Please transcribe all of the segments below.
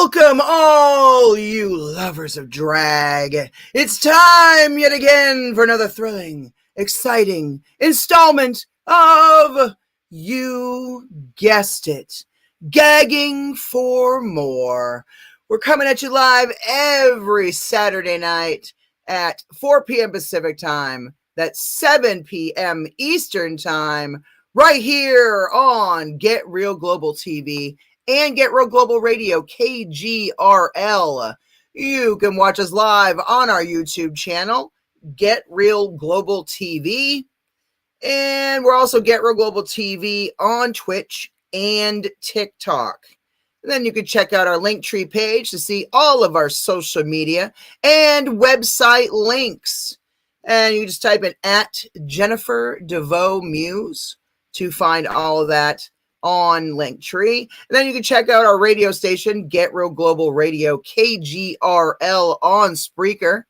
Welcome all you lovers of drag. It's time yet again for another thrilling, exciting installment of, you guessed it, Gagging for More. We're coming at you live every Saturday night at 4 p.m. Pacific time. That's 7 p.m. Eastern time, right here on Get Real Global TV and Get Real Global Radio, KGRL. You can watch us live on our YouTube channel, Get Real Global TV. And we're also Get Real Global TV on Twitch and TikTok. And then you can check out our Linktree page to see all of our social media and website links. And you just type in at Jennifer DeVoe Muse to find all of that on Linktree. And then you can check out our radio station, Get Real Global Radio, KGRL, on Spreaker.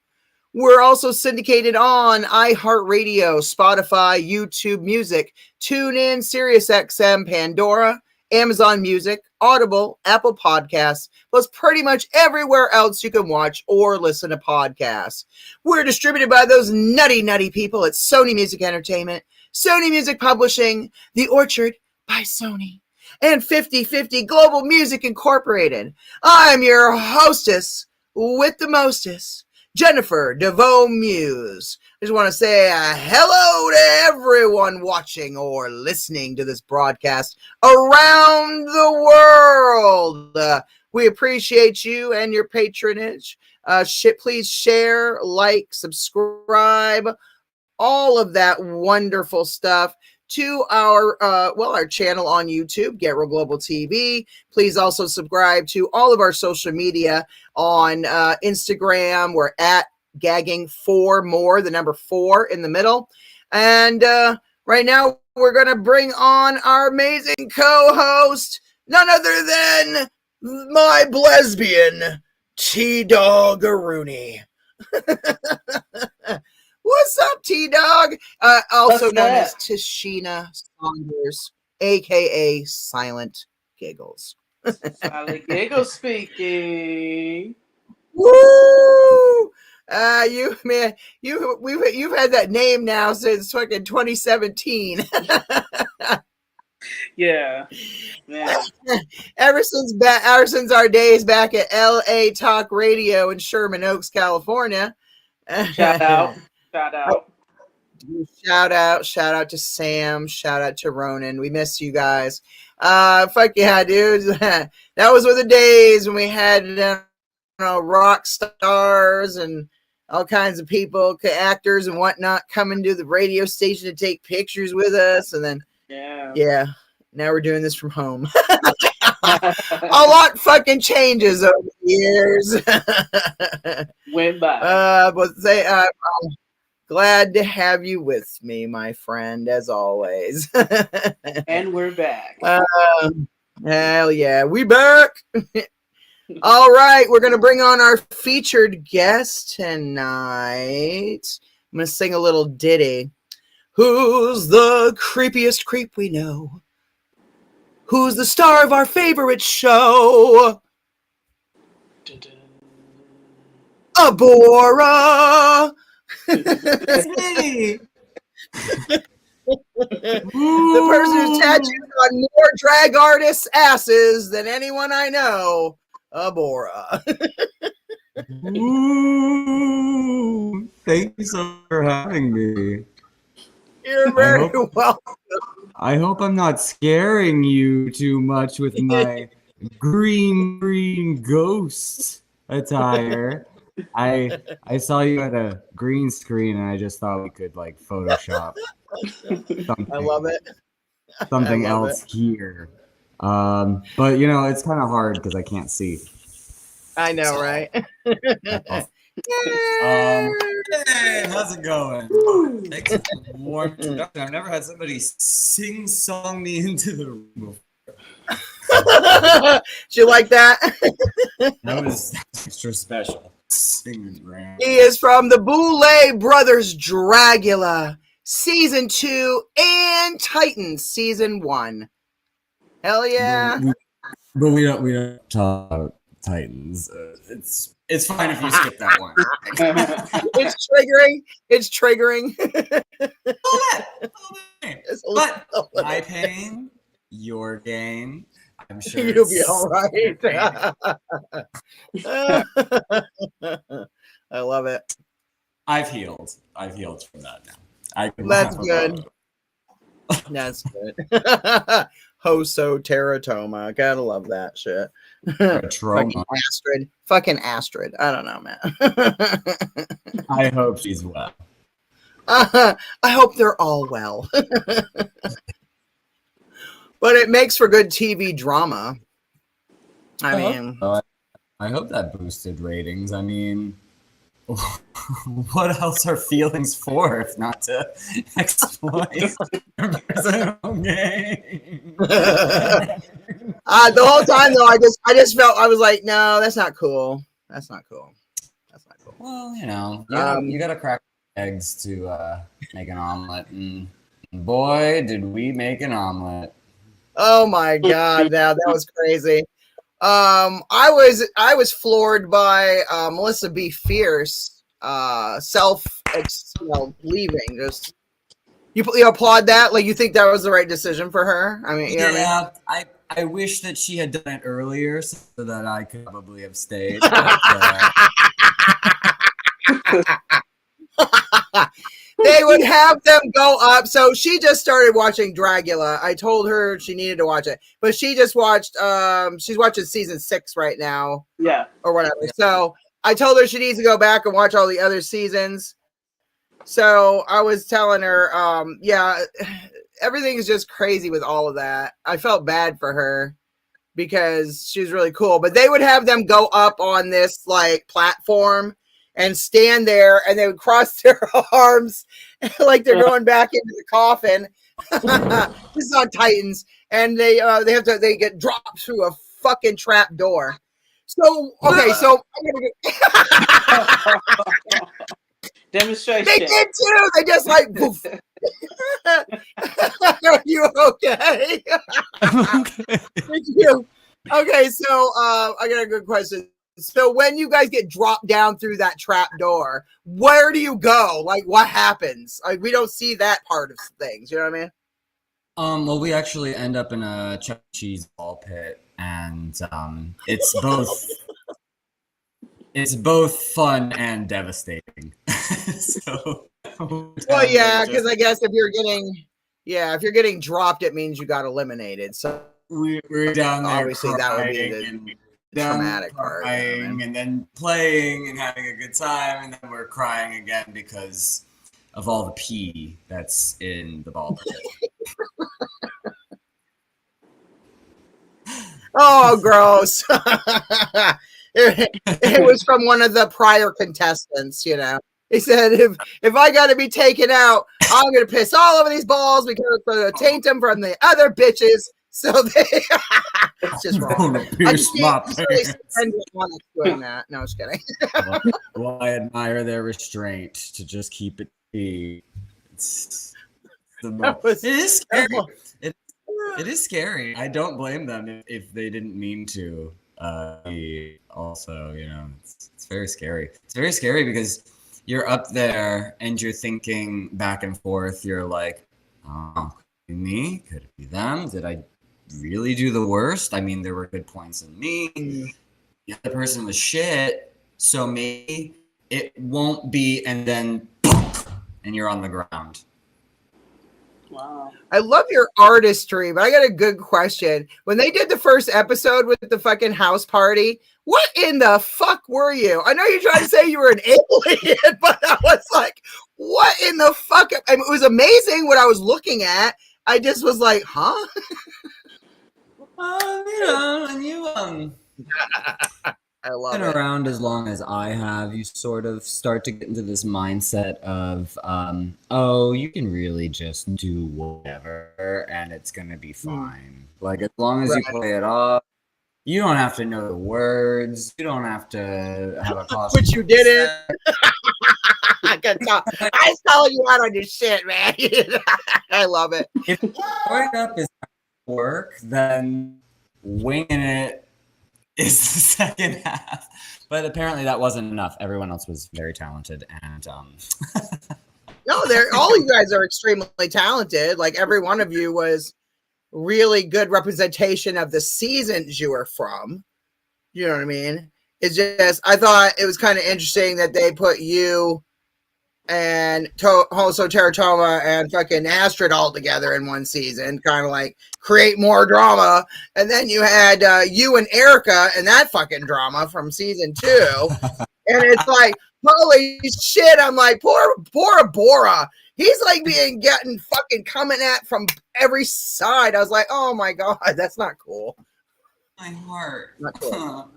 We're also syndicated on iHeartRadio, Spotify, YouTube Music, TuneIn, SiriusXM, Pandora, Amazon Music, Audible, Apple Podcasts, plus pretty much everywhere else you can watch or listen to podcasts. We're distributed by those nutty people at Sony Music Entertainment, Sony Music Publishing, The Orchard by Sony, and 50/50 Global Music Incorporated. I'm your hostess with the mostest, Jennifer DeVoe Muse. I just want to say hello to everyone watching or listening to this broadcast around the world. We appreciate you and your patronage. Please share, like, subscribe, all of that wonderful stuff to our channel on YouTube, Get Real Global TV. Please also subscribe to all of our social media on Instagram. We're at Gagging for More, the number 4 in the middle. And right now we're going to bring on our amazing co-host, none other than my lesbian T-Dog Rooney. What's up, T-Dog? Also known as Tashina Saunders, a.k.a. Silent Giggles. Silent Giggles speaking. Woo! You've had that name now since fucking 2017. Yeah. Ever since our days back at LA Talk Radio in Sherman Oaks, California. Shout out. Shout out to Sam. Shout out to Ronan. We miss you guys. Fuck yeah, dude. That was the days when we had rock stars and all kinds of people, actors and whatnot, coming to the radio station to take pictures with us. And then, yeah, now we're doing this from home. A lot fucking changes over the years. Went by. But I'm glad to have you with me, my friend, as always. And we're back. Hell yeah, we back. All right, we're going to bring on our featured guest tonight. I'm going to sing a little ditty. Who's the creepiest creep we know? Who's the star of our favorite show? Abhora! That's me! The person who's tattooed on more drag artists' asses than anyone I know. Abhora. Ooh, thank you so much for having me. You're very welcome. I hope I'm not scaring you too much with my green ghost attire. I saw you at a green screen and I just thought we could Photoshop something. I love it. Something else here. But it's kind of hard because I can't see. I know, right? Hey, how's it going? Thanks for the warm introduction. I've never had somebody sing-song me into the room before. Did you like that? That was extra special. He is from the Boulet Brothers Dragula, Season 2, and Titans, Season 1. Hell yeah. But we don't talk about Titans. It's fine if you skip that one. It's triggering. It's triggering. But my pain, your gain. I'm sure you'll be all right. I love it. I've healed from that now. That's good. That's good. Hoso teratoma. Gotta love that shit. Fucking Astrid. I don't know, man. I hope she's well. I hope they're all well. But it makes for good TV drama. I mean, I hope that boosted ratings. I mean, what else are feelings for if not to exploit your personal game? The whole time though, I just felt I was like, no, that's not cool. That's not cool. That's not cool. Well, you know, you gotta crack eggs to make an omelet, and boy, did we make an omelet! Oh my god, now that was crazy. I was floored by Melissa B. Fierce leaving. Just you applaud that? Like you think that was the right decision for her? I mean, you know what I mean? I wish that she had done it earlier so that I could probably have stayed. They would have them go up. So she just started watching Dragula. I told her she needed to watch it, but she just watched. She's watching season 6 right now. Yeah, or whatever. So I told her she needs to go back and watch all the other seasons. So I was telling her, yeah, everything is just crazy with all of that. I felt bad for her because she was really cool, but they would have them go up on this like platform and stand there, and they would cross their arms like they're going back into the coffin. This is on Titans, and they get dropped through a fucking trap door. So okay, so demonstration. They did too. They just like poof. Are you okay? Thank you. Okay, so I got a good question. So when you guys get dropped down through that trap door, where do you go? Like, what happens? Like, we don't see that part of things. You know what I mean? Well, we actually end up in a Chuck E. Cheese ball pit, and it's both fun and devastating. So, well, yeah, because I guess if you're getting dropped, it means you got eliminated. So we're down there. Obviously, that would be the traumatic part. And then playing and having a good time, and then we're crying again because of all the pee that's in the ball pit. Oh, gross. It was from one of the prior contestants, you know. He said, if I got to be taken out, I'm going to piss all over these balls because it's going to taint them from the other bitches. So they, it's just wrong. Doing that. No, I was kidding. Well, I admire their restraint to just keep it pee. It is scary. It is scary. I don't blame them if they didn't mean to. Also, you know, it's very scary. It's very scary because you're up there and you're thinking back and forth. You're like, oh, could it be me? Could it be them? Did I really do the worst? I mean, there were good points in me. The other person was shit. So maybe it won't be, and then and you're on the ground. Wow. I love your artistry, but I got a good question. When they did the first episode with the fucking house party, what in the fuck were you? I know you're trying to say you were an alien, but I was like, what in the fuck? I mean, it was amazing what I was looking at. I just was like, huh? You know, and you I love been it. around as long as I have, you sort of start to get into this mindset of, oh, you can really just do whatever and it's gonna be fine. Like as long as you play it off, you don't have to know the words, you don't have to have a costume. Which you didn't. I can tell. I was telling you out on your shit, man. I love it. If growing up is work, then winging it is the second half. But apparently that wasn't enough. Everyone else was very talented, and No, all you guys are extremely talented. Like every one of you was really good representation of the seasons you were from. You know what I mean? It's just I thought it was kind of interesting that they put you and Hoso Teratoma and fucking Astrid all together in one season, kind of like create more drama. And then you had you and Erica and that fucking drama from season 2. And it's like, holy shit, I'm like, poor Abhora. He's like getting fucking coming at from every side. I was like, oh my God, that's not cool. my heart. Not cool.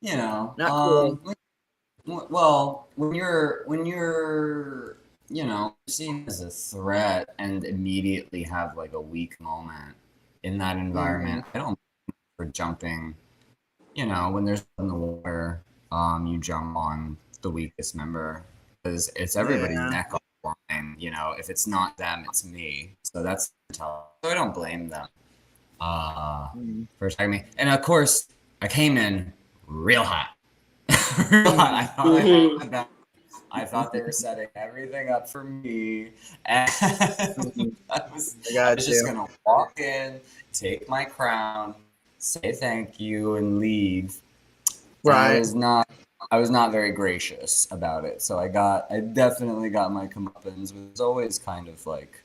You know, Not cool. Well, when you're seen as a threat and immediately have like a weak moment in that environment, I don't for jumping. You know, when there's in the water, you jump on the weakest member because it's everybody's neck on the line. You know, if it's not them, it's me. So that's so I don't blame them for attacking me. And of course, I came in real hot. Real hot. I thought they were setting everything up for me, and I was just gonna walk in, take my crown, say thank you, and leave. Right. And I was not very gracious about it. So I definitely got my comeuppance. It was always kind of like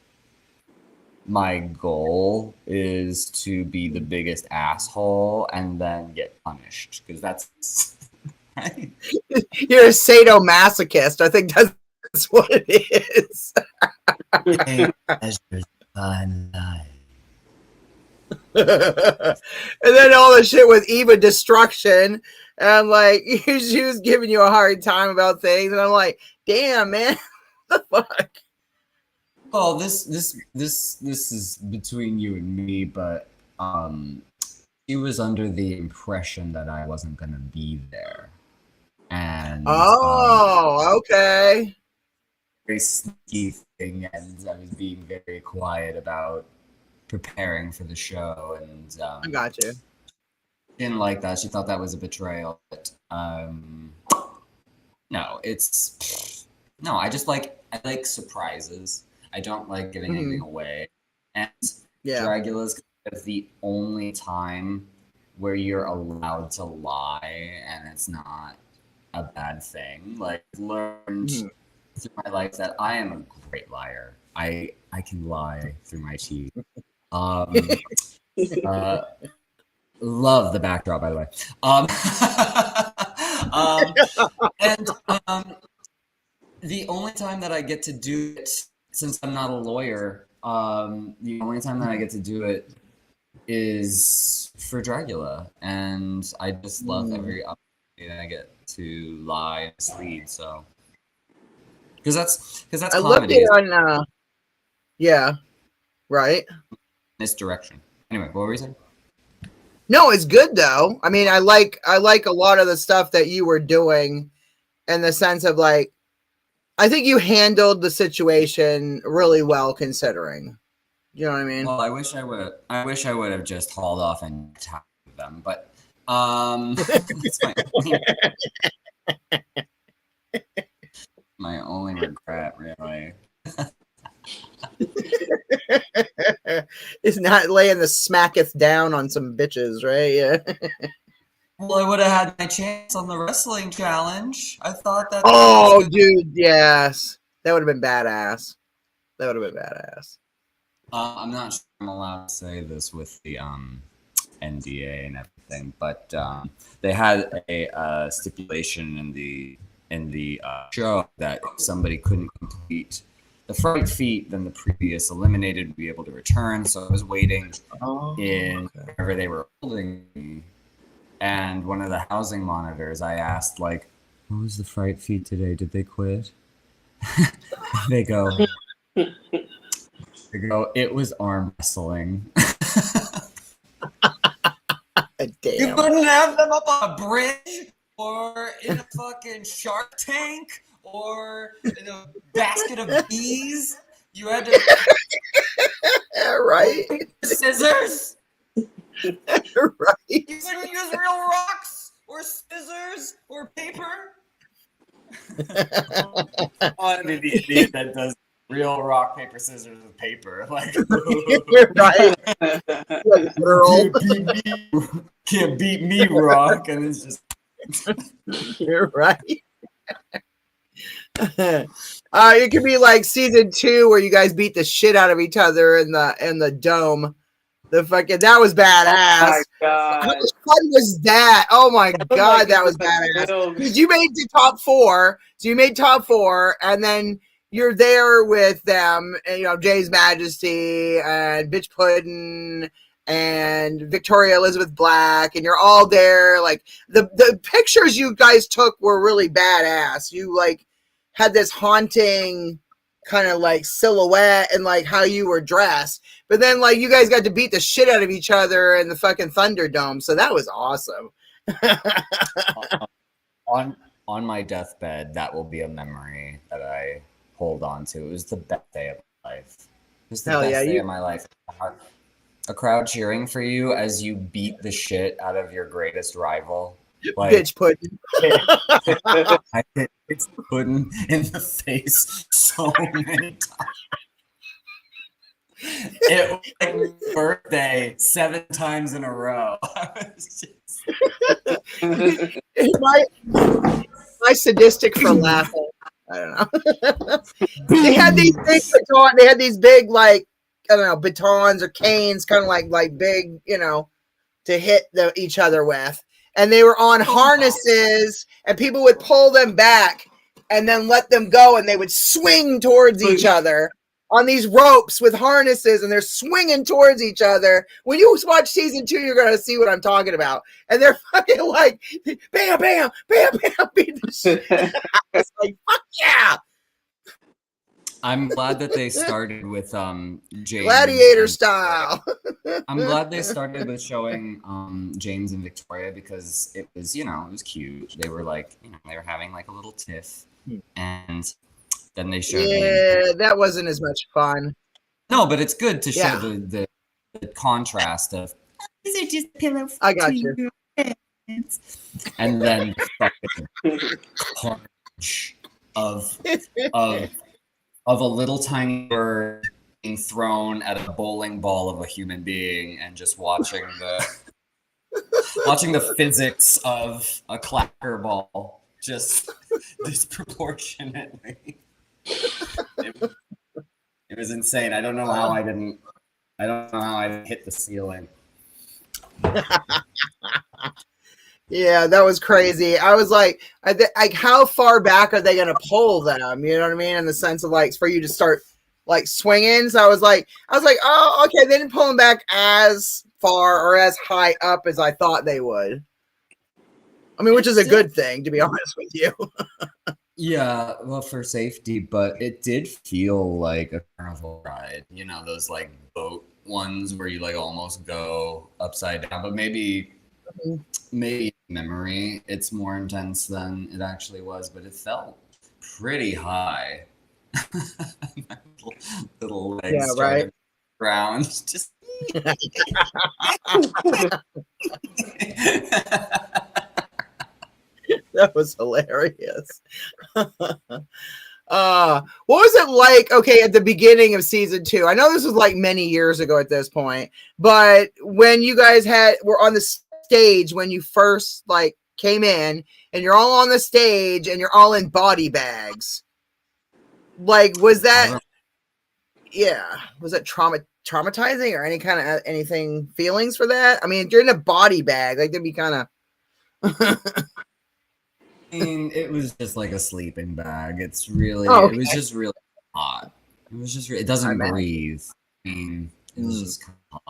my goal is to be the biggest asshole and then get punished because that's right. You're a sadomasochist. I think that's what it is. And then all the shit with Eva destruction, and like she was giving you a hard time about things, and I'm like, damn, man, what the fuck? Well, this is between you and me, but he was under the impression that I wasn't gonna be there, and okay, very sneaky thing, and I was being very quiet about preparing for the show, and I got you. Didn't like that. She thought that was a betrayal, but no, I like surprises. I don't like giving anything away, and Dragula is kind of the only time where you're allowed to lie, and it's not a bad thing. Like I've learned through my life that I am a great liar. I can lie through my teeth. Love the backdrop, by the way. And the only time that I get to do it, since I'm not a lawyer, the only time that I get to do it is for Dragula, and I just love every opportunity that I get to lie and mislead. So, because that's I comedy. Loved it on, yeah, right. Misdirection. Anyway, what were you saying? No, it's good though. I mean, I like a lot of the stuff that you were doing, in the sense of like, I think you handled the situation really well, considering. You know what I mean? Well, I wish I would have just hauled off and attacked them, but that's my only regret, really. It's not laying the smacketh down on some bitches, right? Yeah. Well, I would have had my chance on the wrestling challenge. I thought that. Oh, dude, yes, that would have been badass. I'm not sure I'm allowed to say this with the NDA and everything, but they had a stipulation in the show that if somebody couldn't complete the fright feat, then the previous eliminated would be able to return. So I was waiting wherever they were holding me, and one of the housing monitors, I asked, like, what was the fright feat today? Did they quit? They go, it was arm wrestling. Damn. You couldn't have them up on a bridge or in a fucking Shark Tank or in a basket of bees. You had to right. scissors. Right. You couldn't use real rocks or scissors or paper. On the idiot that does real rock, paper, scissors with paper. Like, You're right. Literal. Can't beat me, rock. And it's just. You're right. It could be like season 2 where you guys beat the shit out of each other in the dome. That was badass. Oh my How God. much fun was that? Oh my God, that was badass. Because you made the top 4, so you made top 4, and then you're there with them, and Jay's Majesty and Bitch Puddin' and Victoria Elizabeth Black, and you're all there. Like the pictures you guys took were really badass. You like had this haunting kind of like silhouette and like how you were dressed, but then like you guys got to beat the shit out of each other in the fucking Thunderdome, so that was awesome. on my deathbed, that will be a memory that I hold on to. It was the best day of my life. It was the best day of my life. A crowd cheering for you as you beat the shit out of your greatest rival. Like, Bitch Puddin'. I hit Bitch Puddin' in the face so many times. It was like my birthday 7 times in a row. I was just... my sadistic for laughing. I don't know. They had these big batons. They had these big like I don't know batons or canes, kind of like big, to hit each other with. And they were on harnesses, and people would pull them back and then let them go, and they would swing towards each other on these ropes with harnesses, and they're swinging towards each other. When you watch season 2, you're going to see what I'm talking about. And they're fucking like, bam, bam, bam, bam, beat the shit. It's like, fuck yeah. I'm glad that they started with James Gladiator style. I'm glad they started with showing James and Victoria, because it was, it was cute. They were like, they were having like a little tiff, and then they showed me. That wasn't as much fun. No, but it's good to show the contrast of these are just pillows. I got you. And then the carnage of a little tiny bird being thrown at a bowling ball of a human being, and just watching the physics of a clacker ball just disproportionately. It was insane. I don't know how I didn't hit the ceiling. Yeah, that was crazy. I was like, how far back are they going to pull them? You know what I mean? In the sense of like, for you to start like swinging. So I was like, oh, okay. They didn't pull them back as far or as high up as I thought they would. I mean, which is a good thing, to be honest with you. Yeah, well, for safety, but it did feel like a carnival ride. Those like boat ones where you like almost go upside down, but maybe memory, it's more intense than it actually was, but it felt pretty high. little legs right. Ground, just That was hilarious. What was it like, okay, at the beginning of season 2? I know this was like many years ago at this point, but when you guys were on the stage, when you first like came in, and you're all on the stage and you're all in body bags, like was that traumatizing or any kind of anything feelings for that? I mean, if you're in a body bag, like that'd be kind of I mean, it was just like a sleeping bag. It's really, okay. It was just really hot. It was just, it doesn't breathe. I mean, it was just kind of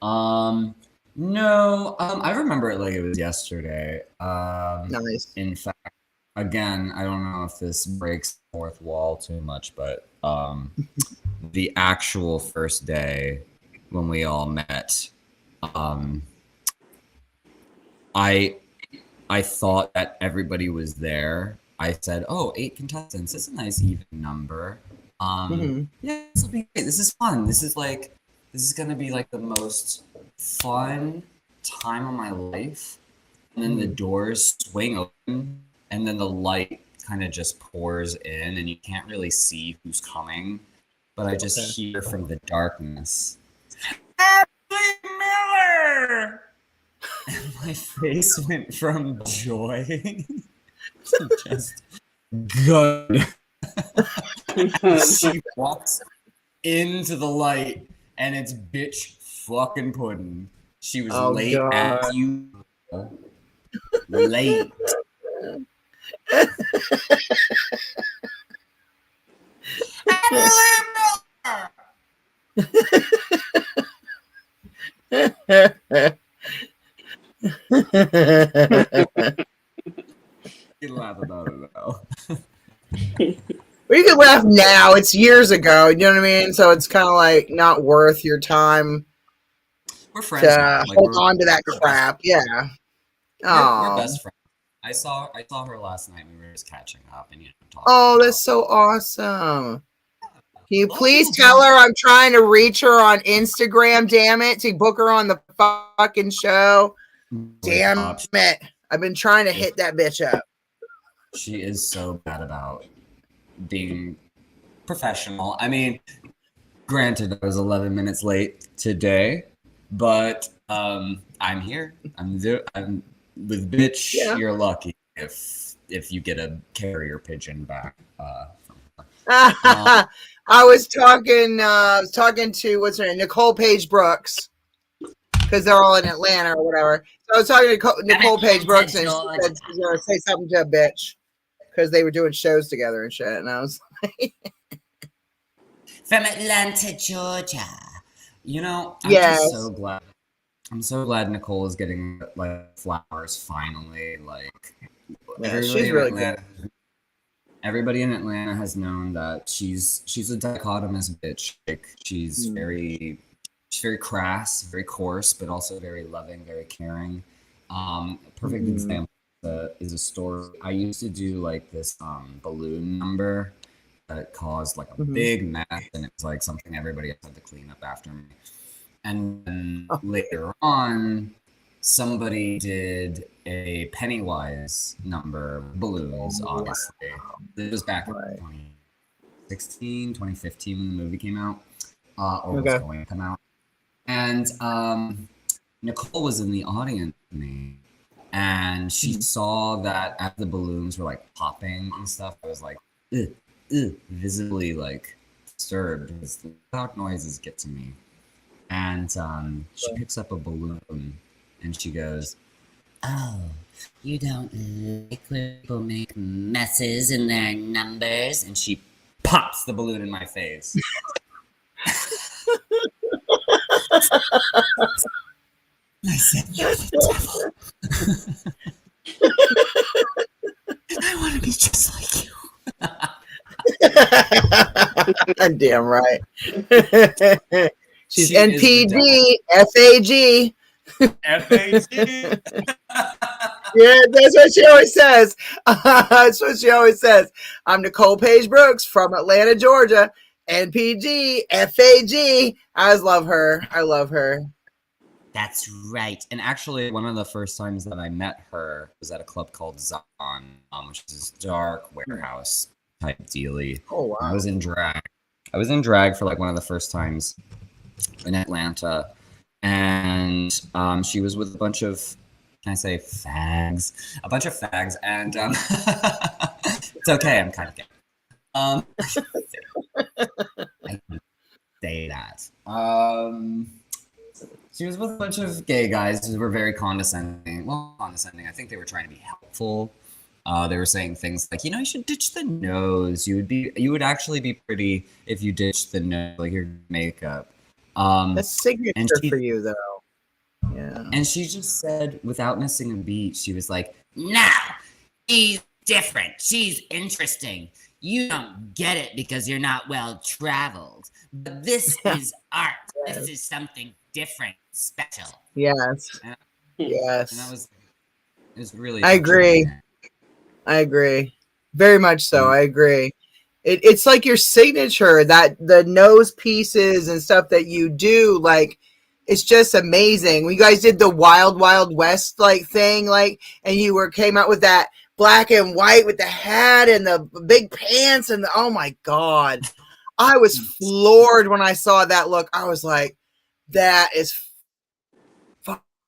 hot. No, I remember it like it was yesterday. Nice. In fact, again, I don't know if this breaks the fourth wall too much, but the actual first day when we all met, I thought that everybody was there. I said, "Oh, 8 contestants. It's a nice even number. Yeah, this will be great. This is fun. This is gonna be like the most fun time of my life. And then the doors swing open, and then the light kind of just pours in, and you can't really see who's coming. But I just hear from the darkness, Ashley Miller! And my face went from joy to just good. She walks into the light, and it's bitch fucking pudding. She was late as you. Late. You can laugh about it though. Well, you can laugh now. It's years ago. You know what I mean? So it's kind of like not worth your time. We're friends. To hold on to that crap. Yeah. We're best friends. I saw her last night. We were just catching up and talking. Oh, that's so awesome. Can you please tell her I'm trying to reach her on Instagram, damn it, to book her on the fucking show? Damn it. I've been trying to hit that bitch up. She is so bad about being professional. I mean, granted, I was 11 minutes late today, but I'm here. I'm with bitch. Yeah. You're lucky if you get a carrier pigeon back. I was talking to what's her name, Nicole Page Brooks, because they're all in Atlanta or whatever. So I was talking to Nicole Page Brooks, and she said she's gonna say something to a bitch because they were doing shows together and shit. And I was like, from Atlanta, Georgia. You know, I'm so glad. I'm so glad Nicole is getting like flowers finally. Like, she's really good. Everybody in Atlanta has known that she's a dichotomous bitch. Like, she's very crass, very coarse, but also very loving, very caring. A perfect example is a story. I used to do like this balloon number that caused like a big mess, and it was like something everybody had to clean up after me. And then later on, somebody did a Pennywise number, balloons, obviously. This was back in 2016, 2015 when the movie came out, or was going to come out. And Nicole was in the audience with me, and she saw that as the balloons were like popping and stuff, I was like, visibly like disturbed because the loud noises get to me. And she picks up a balloon and she goes, "Oh, you don't like when people make messes in their numbers?" And she pops the balloon in my face. I said, "You're the devil." I want to be just like you. Damn right. She's NPD, FAG. FAG. Yeah, that's what she always says. That's what she always says. I'm Nicole Page Brooks from Atlanta, Georgia. NPG, FAG. I just love her. I love her. That's right. And actually, one of the first times that I met her was at a club called Zion, which is this dark warehouse type dealie. Oh, wow. I was in drag for like one of the first times in Atlanta, and she was with a bunch of, can I say fags? A bunch of fags, and it's okay, I'm kind of gay. I can say that. She was with a bunch of gay guys who were very condescending. Well, condescending. I think they were trying to be helpful. They were saying things like, you should ditch the nose. You would actually be pretty if you ditched the nose, like your makeup. That's signature for you, though. Yeah. And she just said, without missing a beat, she was like, "No, she's different. She's interesting. You don't get it because you're not well traveled. But this is art. Yes. This is something different, special." Yes. Yes. And it was really. I agree. Very much so. I agree. It's like your signature, that the nose pieces and stuff that you do, like it's just amazing. When you guys did the Wild Wild West like thing, like, and you came out with that black and white with the hat and the big pants and oh my God, I was floored when I saw that look. I was like, that is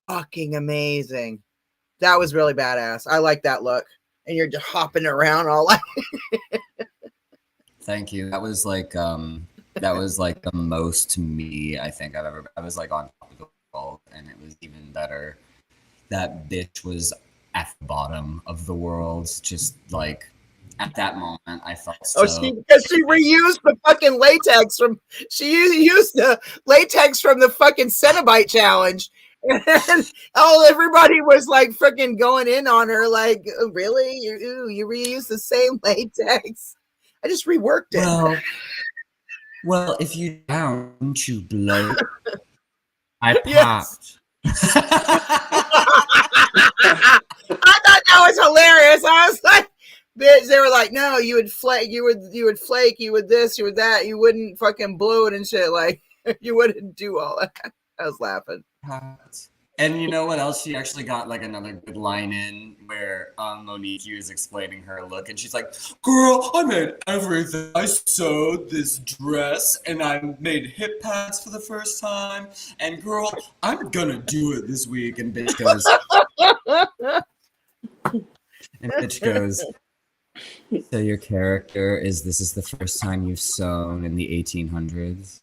fucking amazing. That was really badass. I like that look. And you're just hopping around all like. Thank you. That was like the most me I think I've ever. I was like on top of the world, and it was even better. That bitch was at the bottom of the world, just like at that moment. I felt so. Because she reused the fucking latex from. She used the latex from the fucking Cenobite challenge. And everybody was like freaking going in on her, like, oh, really? You reuse the same latex? I just reworked it. Well, if you don't, you blow. I popped. Yes. I thought that was hilarious. I was like, bitch, they were like, no, you would flake, you would flake, you would this, you would that, you wouldn't fucking blow it and shit. Like, you wouldn't do all that. I was laughing. And you know what else? She actually got like another good line in where Monique was explaining her look, and she's like, "Girl, I made everything. I sewed this dress, and I made hip pads for the first time. And girl, I'm gonna do it this week." And bitch goes, "So your character is this is the first time you've sewn in the 1800s?"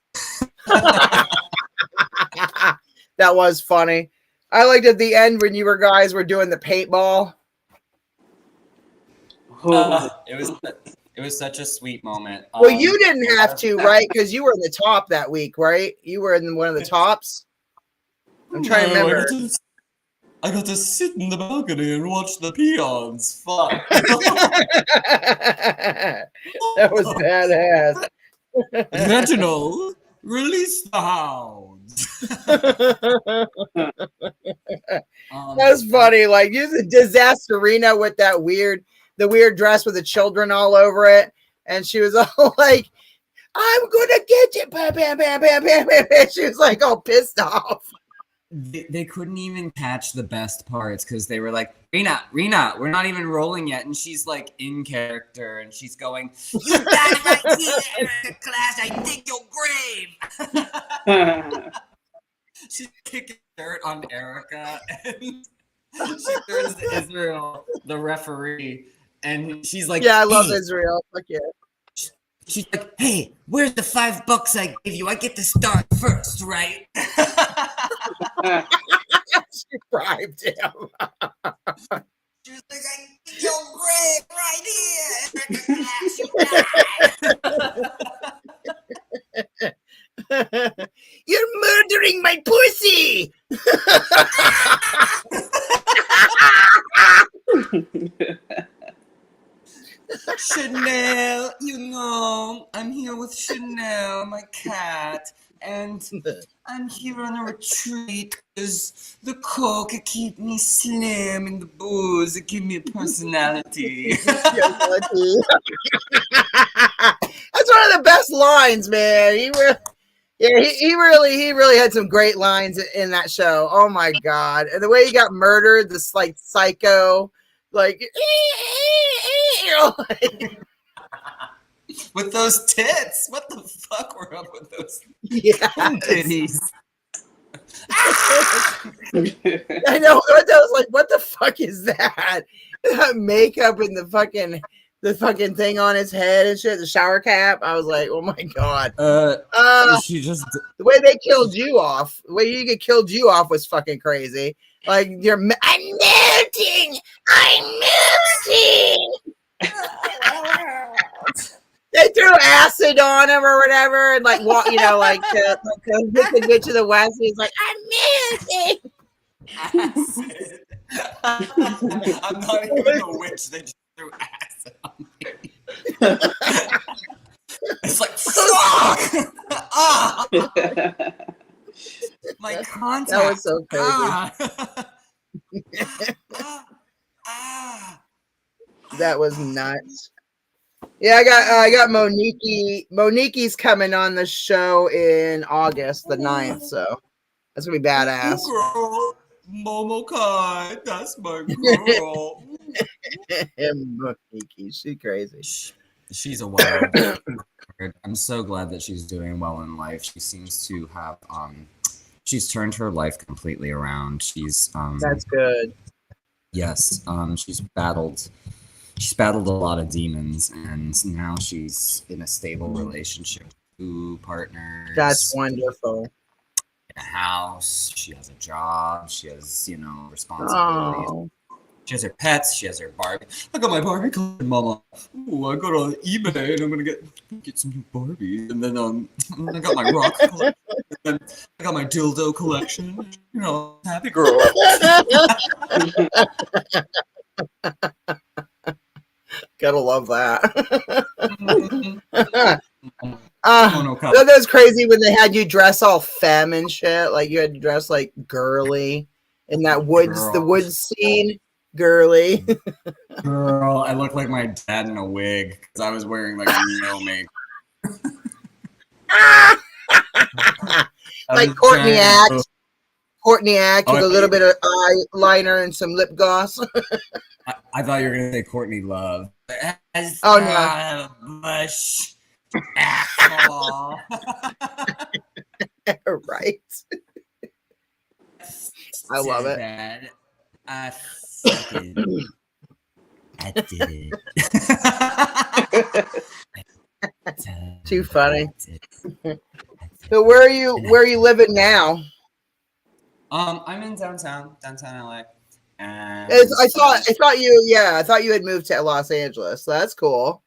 That was funny. I liked at the end when you guys were doing the paintball. It was such a sweet moment. Well, you didn't have to, right? Because you were in the top that week, right? You were in one of the tops. I'm trying to remember. I got to sit in the balcony and watch the peons. Fuck. That was badass. Reginald, release the hounds. That's funny. Like, use a Disasterina with the weird dress with the children all over it, and she was all like, "I'm gonna get you!" Bam, bam, bam, bam, bam, bam. She was like all pissed off. They couldn't even catch the best parts because they were like, Rena, we're not even rolling yet. And she's like in character and she's going, "You got it right here, Erica class. I dig your grave." She's kicking dirt on Erica and she turns to Israel, the referee, and she's like, "Yeah, I love Israel. Fuck yeah." She's like, "Hey, where's the $5 I gave you? I get to start first, right?" She bribed him. She was like, "I dig your grave right here." You're murdering my pussy. Chanel, you know, I'm here with Chanel, my cat, and I'm here on a retreat because the coke it keep me slim and the booze it give me a personality. That's one of the best lines, man. He really had some great lines in that show. Oh my god! And the way he got murdered, this like psycho, like with those tits. What the fuck were up with those titties? I know. I was like, what the fuck is that? That makeup and the fucking thing on his head and shit, the shower cap. I was like, oh my god. She just the way they killed you off. The way you get killed you off was fucking crazy. Like I'm melting. They threw acid on him or whatever, and like what like the bitch of the West. He's like, I'm melting. I'm not even a witch. They just threw acid on me. It's like fuck. My contact. That was so crazy. That was nuts. Yeah, I got Monique. Monique's coming on the show in August the 9th, so That's gonna be badass. Ooh, girl, Momo Kai, that's my girl. Kiki, she crazy. She's a wild card. I'm so glad that she's doing well in life. She seems to have she's turned her life completely around. She's That's good. yes, she's battled a lot of demons, and now she's in a stable relationship with 2 partners. That's wonderful. In a house, she has a job, she has, responsibilities. Oh. She has her pets. She has her Barbie. I got my Barbie collection, Mama. Ooh, I go to eBay and I'm gonna get some new Barbies. And then I got my rock collection. And then I got my dildo collection. Happy girl. Gotta love that. Okay. That was crazy when they had you dress all femme and shit. Like you had to dress like girly in that the woods scene. Girly. Girl, I look like my dad in a wig because I was wearing like no makeup. Like Courtney Act. Courtney Act with a little bit of eyeliner and some lip gloss. I thought you were gonna say Courtney Love. Oh no. Bush. Asshole. Right. I love it. Bad. I did it. Too funny. So where are you living now? I'm in downtown LA. And I thought you had moved to Los Angeles. So that's cool.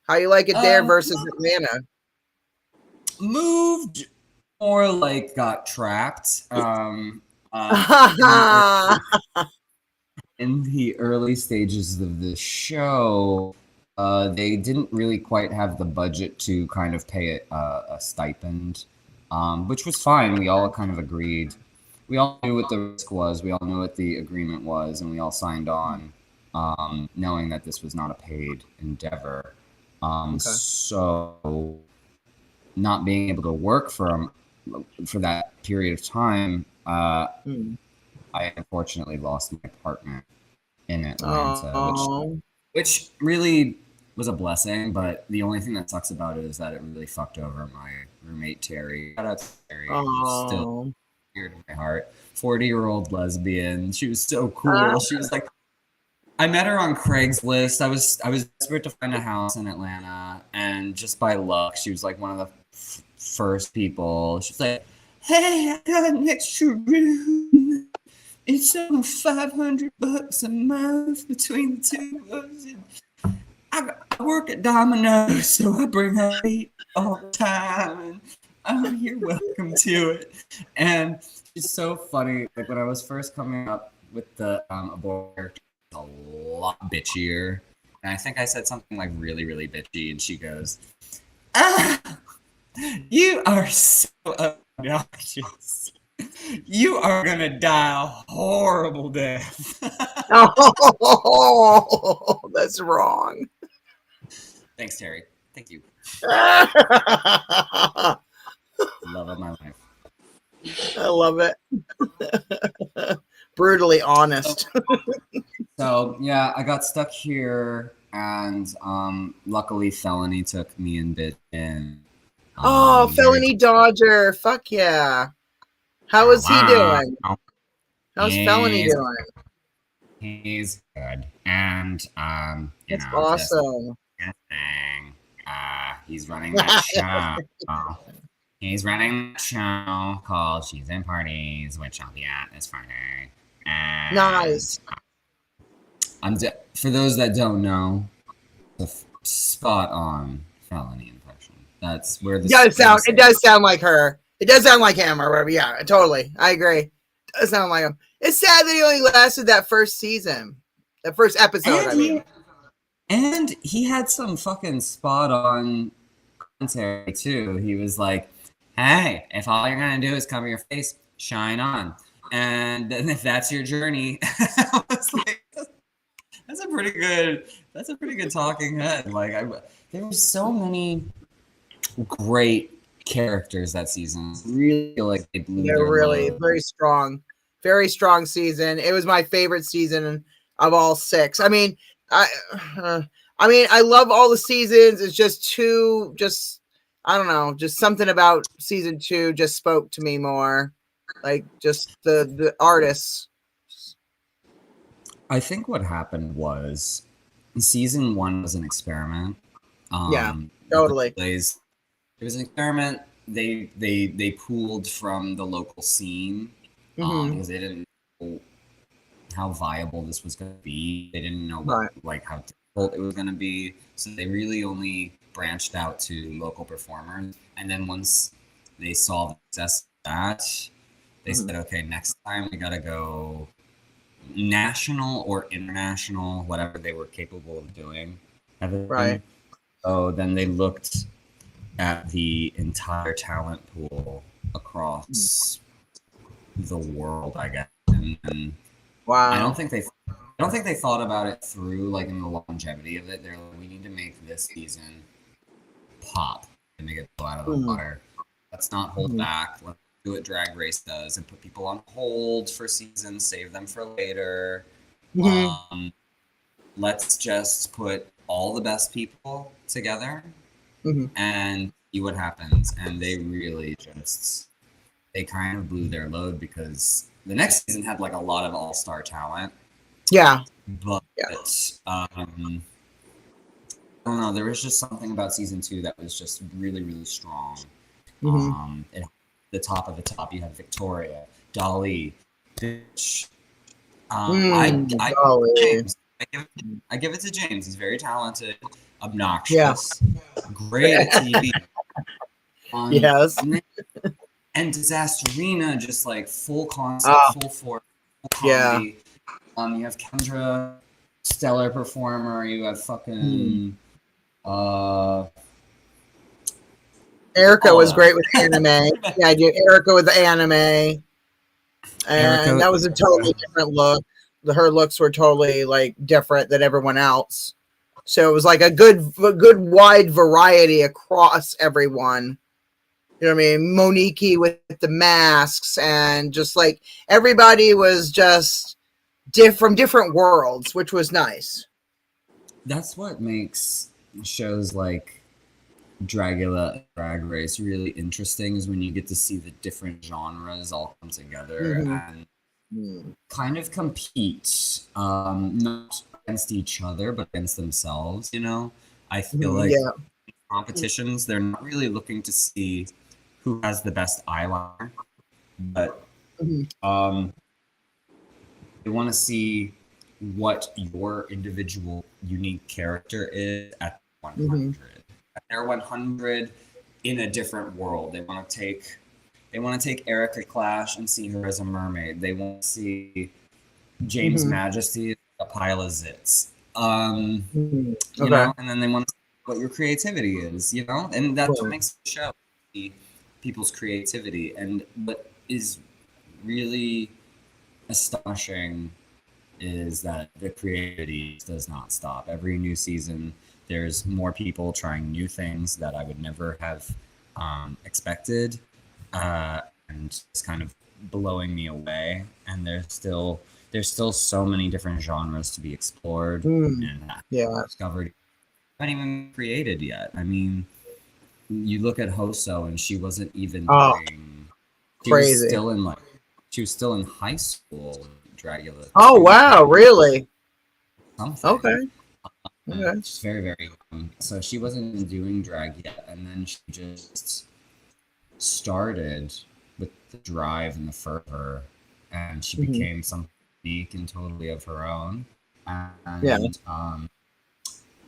How you like it there versus Atlanta? Moved or like got trapped. In the early stages of the show, they didn't really quite have the budget to kind of pay a stipend, which was fine. We all kind of agreed. We all knew what the risk was. We all knew what the agreement was, and we all signed on, knowing that this was not a paid endeavor. So, not being able to work for that period of time, I unfortunately lost my partner in Atlanta, which really was a blessing. But the only thing that sucks about it is that it really fucked over my roommate Terry. Shout out to Terry. Still dear to my heart. 40-year-old lesbian. She was so cool. She was like, I met her on Craigslist. I was desperate to find a house in Atlanta, and just by luck, she was like one of the first people. She's like, "Hey, I got an extra room. It's only $500 a month between the two of us. And I work at Domino's, so I bring her meat all the time. And you're welcome to it." And she's so funny. Like when I was first coming up with the Abhora, a lot bitchier, and I think I said something like really, really bitchy, and she goes, "You are so obnoxious. You are gonna die a horrible death." Oh, that's wrong. Thanks, Terry. Thank you. Love of my life. I love it. Brutally honest. So yeah, I got stuck here, and luckily Felony took me and bit in. Felony Dodger. Fuck yeah. How is he doing? How's Felony doing? He's good, and It's awesome. He's running that show. He's running a show called She's in Parties, which I'll be at this Friday. And nice. For those that don't know, the spot on Felony impression. That's where the it does sound like her. It does sound like him or whatever. Yeah, totally. I agree. It does sound like him. It's sad that he only lasted that first season. That first episode, And he had some fucking spot on commentary too. He was like, "Hey, if all you're gonna do is cover your face, shine on. And then if that's your journey," I was like, that's a pretty good talking head. Like there were so many great characters that season. Really feel like they blew They're their really load. very strong season. It was my favorite season of all 6. I mean, I love all the seasons. It's just I don't know, just something about season 2 just spoke to me more, like just the artists. I think what happened was season 1 was an experiment. Yeah, totally. It was an experiment. They pooled from the local scene because they didn't know how viable this was going to be. They didn't know how difficult it was going to be. So they really only branched out to local performers. And then once they saw the success of that, they said, okay, next time we got to go national or international, whatever they were capable of doing. Right. So then they looked at the entire talent pool across the world, I guess. And Wow. I don't think they thought about it through, like, in the longevity of it. They're like, we need to make this season pop and make it blow out of the water. Let's not hold back. Let's do what Drag Race does and put people on hold for seasons, save them for later. Let's just put all the best people together and see what happens. And they really they kind of blew their load because the next season had like a lot of all-star talent. Yeah. But I don't know, there was just something about season 2 that was just really, really strong. At the top of the top, you have Victoria, Dolly, Bitch. I give it to James. He's very talented, obnoxious, great at TV. Yes. And Disasterina, just like full concept, full force, full comedy. You have Kendra, stellar performer. You have fucking Erica was great with anime. Yeah, I do. Erica with the anime. And that was a totally different look. Her looks were totally like different than everyone else. So it was like a good wide variety across everyone. You know what I mean? Monique with the masks and just like everybody was just from different worlds, which was nice. That's what makes shows like Dragula, Drag Race really interesting, is when you get to see the different genres all come together and kind of compete, not against each other, but against themselves, you know? I feel like competitions, they're not really looking to see who has the best eyeliner, but they want to see what your individual unique character is at 100. At their 100 in a different world. They want to take Erica Clash and see her as a mermaid. They want to see James Majesty as a pile of zits. You know, and then they want to see what your creativity is, you know? And that's what makes the show, people's creativity. And what is really astonishing is that the creativity does not stop. Every new season, there's more people trying new things that I would never have expected, and it's kind of blowing me away. And there's still so many different genres to be explored and discovered. Haven't even created yet. I mean, you look at Hoso, and she wasn't even doing. She was still in high school. Dragula. Oh wow! Really? Something. Okay. She's very, very young. So she wasn't even doing drag yet, and then she just started with the drive and the fervor, and she became something unique and totally of her own.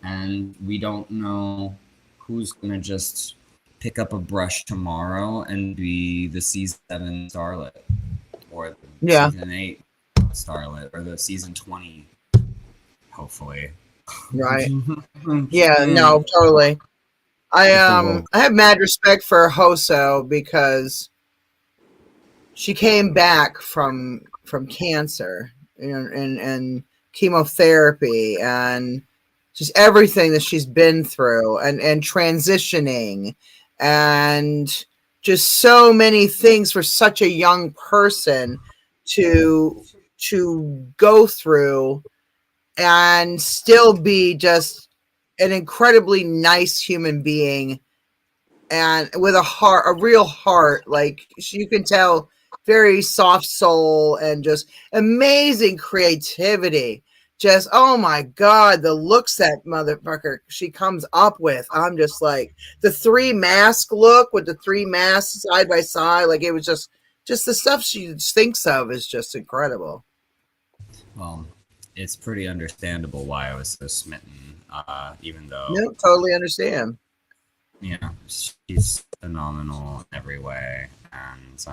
And we don't know who's gonna just pick up a brush tomorrow and be the season 7 starlet, or the season 8 starlet, or the season 20, hopefully. Right. Yeah, no, totally. I have mad respect for Hoso because she came back from cancer and chemotherapy and just everything that she's been through and transitioning and just so many things for such a young person to go through and still be just an incredibly nice human being and with a heart, a real heart. Like you can tell, very soft soul and just amazing creativity. Just oh my god, the looks that motherfucker she comes up with. I'm just like the three mask look with the three masks side by side. Like it was just the stuff she thinks of is just incredible. Well, it's pretty understandable why I was so smitten, even though, No, totally understand. you know, she's phenomenal in every way. And,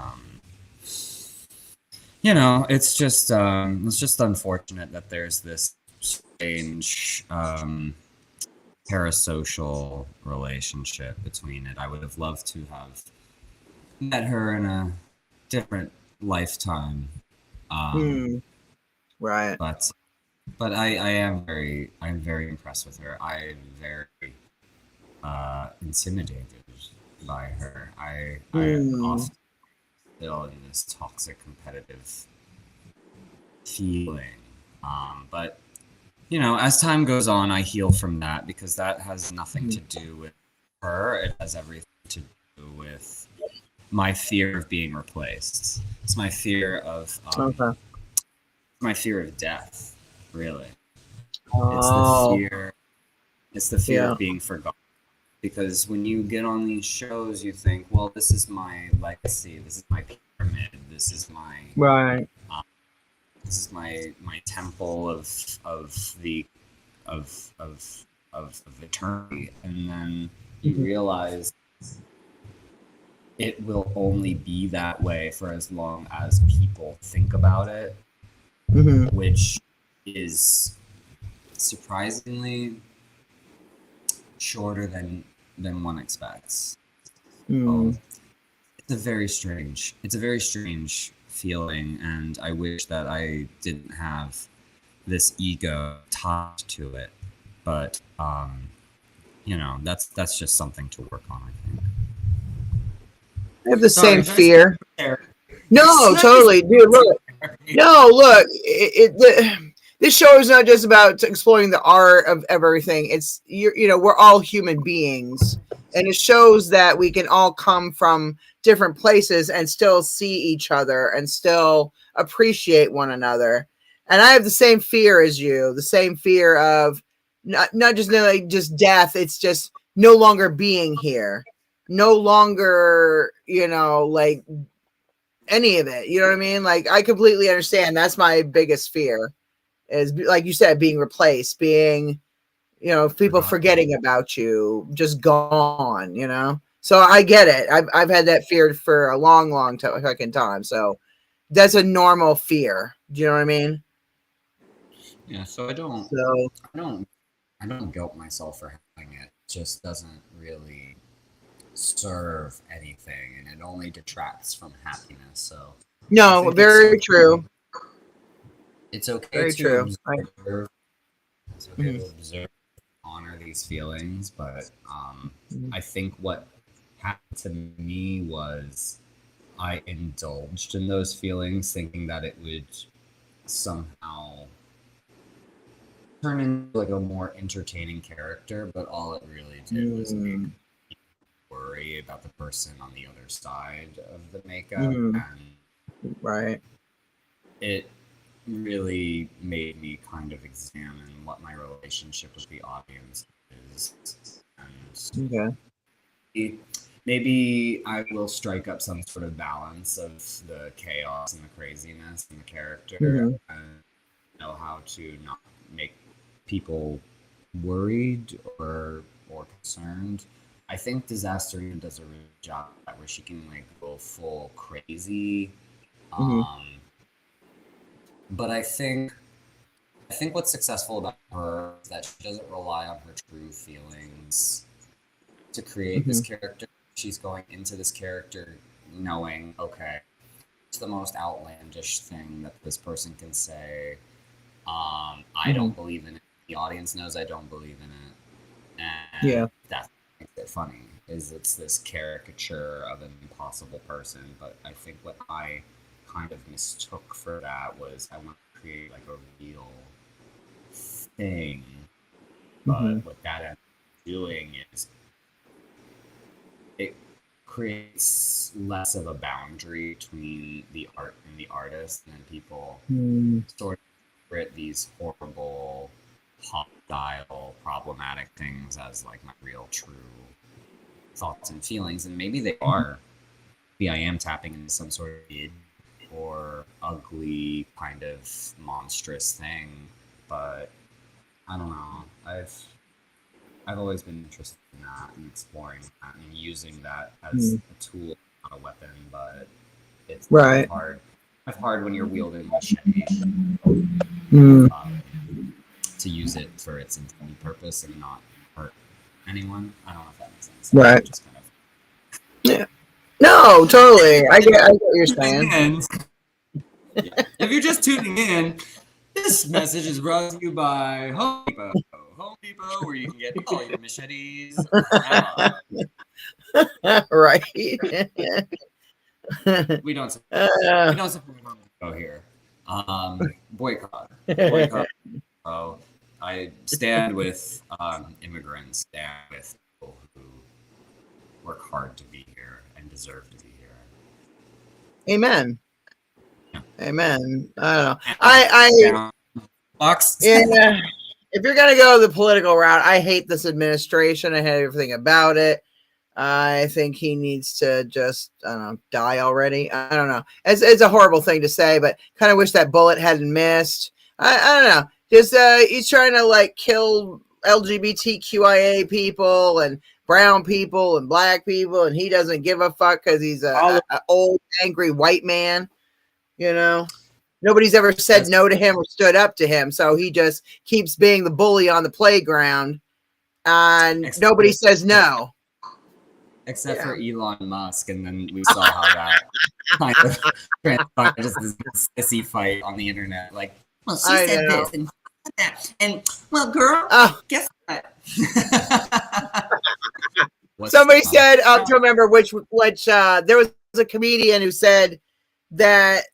you know, it's just unfortunate that there's this strange, parasocial relationship between it. I would have loved to have met her in a different lifetime. Right. But I'm very impressed with her. I'm very intimidated by her. I often feel in this toxic competitive feeling. But you know, as time goes on, I heal from that because that has nothing to do with her. It has everything to do with my fear of being replaced. It's my fear of my fear of death, really. It's the fear of being forgotten. Because when you get on these shows, you think, well, this is my legacy, this is my pyramid, this is my this is my temple of eternity, and then you realize it will only be that way for as long as people think about it, which is surprisingly shorter than one expects. So it's a very strange feeling, and I wish that I didn't have this ego tied to it. But you know, that's just something to work on, I think. I have the same fear. No, totally, dude. Look, this show is not just about exploring the art of everything. It's you know, we're all human beings, and it shows that we can all come from different places and still see each other and still appreciate one another. And I have the same fear as you, the same fear of not just like just death. It's just no longer being here, no longer, you know, like any of it. You know what I mean? Like I completely understand. That's my biggest fear. Is like you said, being replaced, being, you know, people forgetting about you, just gone, you know. So I get it. I've had that fear for a long fucking time. So that's a normal fear. Do you know what I mean? Yeah. So I don't guilt myself for having it. It just doesn't really serve anything, and it only detracts from happiness. So no, very true. It's okay very to true. observe. It's okay to observe, honor these feelings, but I think what happened to me was I indulged in those feelings, thinking that it would somehow turn into like a more entertaining character, but all it really did was make me worry about the person on the other side of the makeup, and it really made me kind of examine what my relationship with the audience is, and maybe I will strike up some sort of balance of the chaos and the craziness and the character, and know how to not make people worried or concerned. I think Disasterina does a really good job at that, where she can like go full crazy. But I think what's successful about her is that she doesn't rely on her true feelings to create this character. She's going into this character knowing, okay, it's the most outlandish thing that this person can say. I don't believe in it. The audience knows I don't believe in it. And that makes it funny. is it's this caricature of an impossible person. But I think what I kind of mistook for that was I want to create like a real thing. But what that ends up doing is it creates less of a boundary between the art and the artist, and then people sort of interpret these horrible, hostile, problematic things as like my real, true thoughts and feelings, and maybe they are. Maybe I am tapping into some sort of id or ugly, kind of monstrous thing, but I don't know. I've always been interested in that and exploring that and using that as a tool, not a weapon, but it's right. hard. It's hard when you're wielding machete to use it for its intended purpose and not hurt anyone. I don't know if that makes sense. Right. Just kind of... Yeah. No, totally. I get what you're saying. If you're just tuning in, this message is brought to you by Home Depot. Home Depot, where you can get all your machetes. Right. We don't support Home Depot here. Boycott. Oh, I stand with immigrants, stand with people who work hard to be here and deserve to be here. Amen. Yeah. Amen. I don't know. Yeah. If you're gonna go the political route, I hate this administration. I hate everything about it. I think he needs to just, I don't know, die already. I don't know. It's a horrible thing to say, but kind of wish that bullet hadn't missed. I don't know. Just he's trying to like kill LGBTQIA people and brown people and black people, and he doesn't give a fuck because he's a old angry white man. You know, nobody's ever said no to him or stood up to him, so he just keeps being the bully on the playground, and nobody says no. Except for Elon Musk, and then we saw how that kind of transpired, just this sissy fight on the internet. Like, well, she said this and that, and well, girl, guess what? Somebody said, I don't remember which. There was a comedian who said that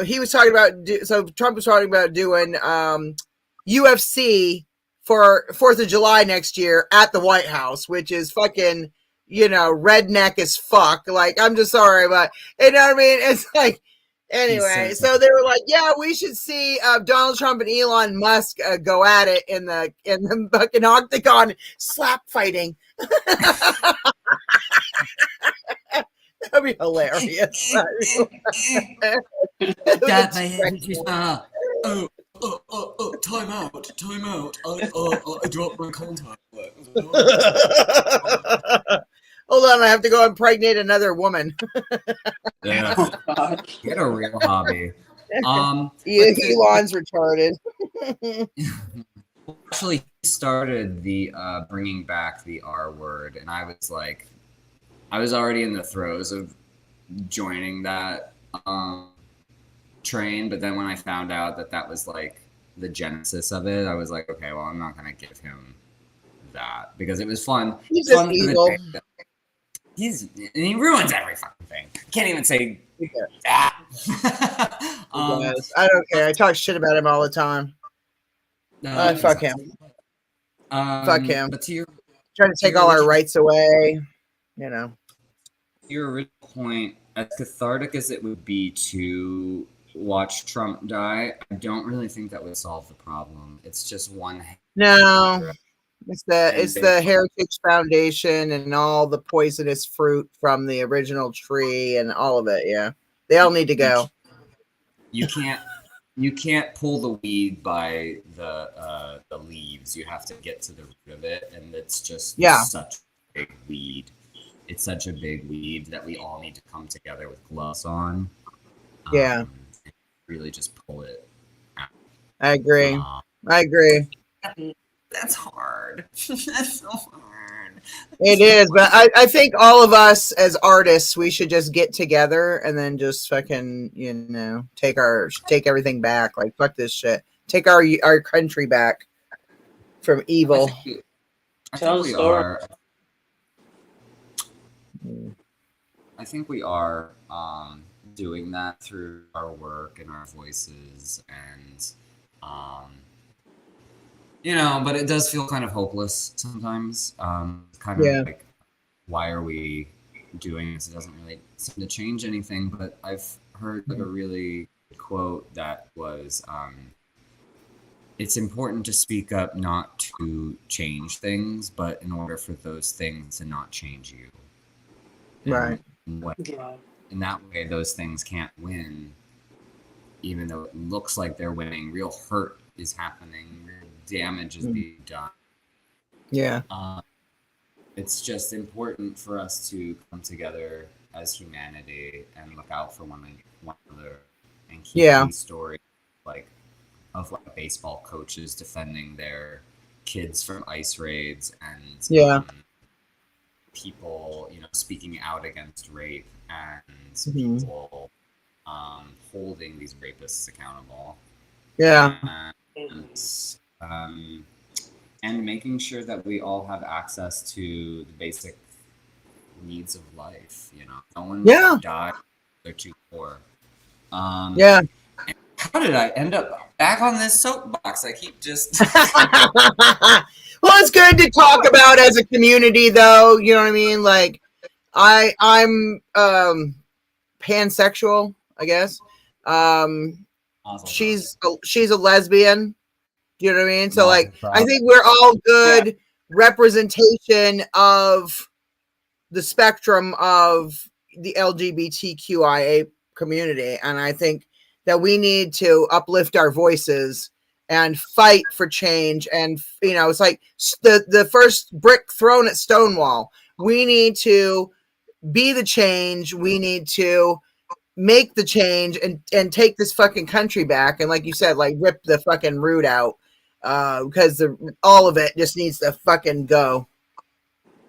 he was talking about. So Trump was talking about doing UFC for 4th of July next year at the White House, which is fucking, you know, redneck as fuck. Like, I'm just sorry, but you know what I mean? It's like, anyway, so they were like, yeah, we should see Donald Trump and Elon Musk go at it in the fucking octagon, slap fighting. That'd be hilarious. That time out. I dropped my contact. Hold on, I have to go impregnate another woman. Yeah. Get a real hobby. Elon's retarded. Actually, he started the bringing back the R word, and I was already in the throes of joining that train, but then when I found out that was like the genesis of it, I was like, okay, well, I'm not gonna give him that because it was fun. He's just evil. He ruins every fucking thing. Can't even say that. I don't care. I talk shit about him all the time. Fuck him. Fuck him. But trying to take all our rights away. You know. Your original point, as cathartic as it would be to watch Trump die, I don't really think that would solve the problem. It's just one. No. It's the Heritage Foundation and all the poisonous fruit from the original tree and all of it. Yeah, they all need to go. You can't pull the weed by the leaves. You have to get to the root of it, and it's just such a big weed. It's such a big weed that we all need to come together with gloves on. And really just pull it out. I agree. I agree. That's hard. That's so hard. It is, but I think all of us as artists, we should just get together and then just fucking, you know, take everything back. Like, fuck this shit. Take our country back from evil. I think we are. think we are doing that through our work and our voices, and but it does feel kind of hopeless sometimes. Kind of Yeah. like, why are we doing this? It doesn't really seem to change anything. But I've heard like a really good quote that was, it's important to speak up, not to change things, but in order for those things to not change you. Right. In that way, those things can't win, even though it looks like they're winning. Real hurt is happening. Real damage is being done. Yeah. It's just important for us to come together as humanity and look out for one another and keep these stories of baseball coaches defending their kids from ice raids and people speaking out against rape and people holding these rapists accountable. And making sure that we all have access to the basic needs of life. No one died. They're too poor. How did I end up back on this soapbox? I keep just. Well, it's good to talk about as a community, though. You know what I mean? Like, I'm pansexual, I guess. She's a lesbian. You know what I mean? So, like, I think we're all good representation of the spectrum of the LGBTQIA community, and I think that we need to uplift our voices and fight for change. And it's like the first brick thrown at Stonewall. We need to be the change. We need to make the change and take this fucking country back. And like you said, like, rip the fucking root out, because all of it just needs to fucking go.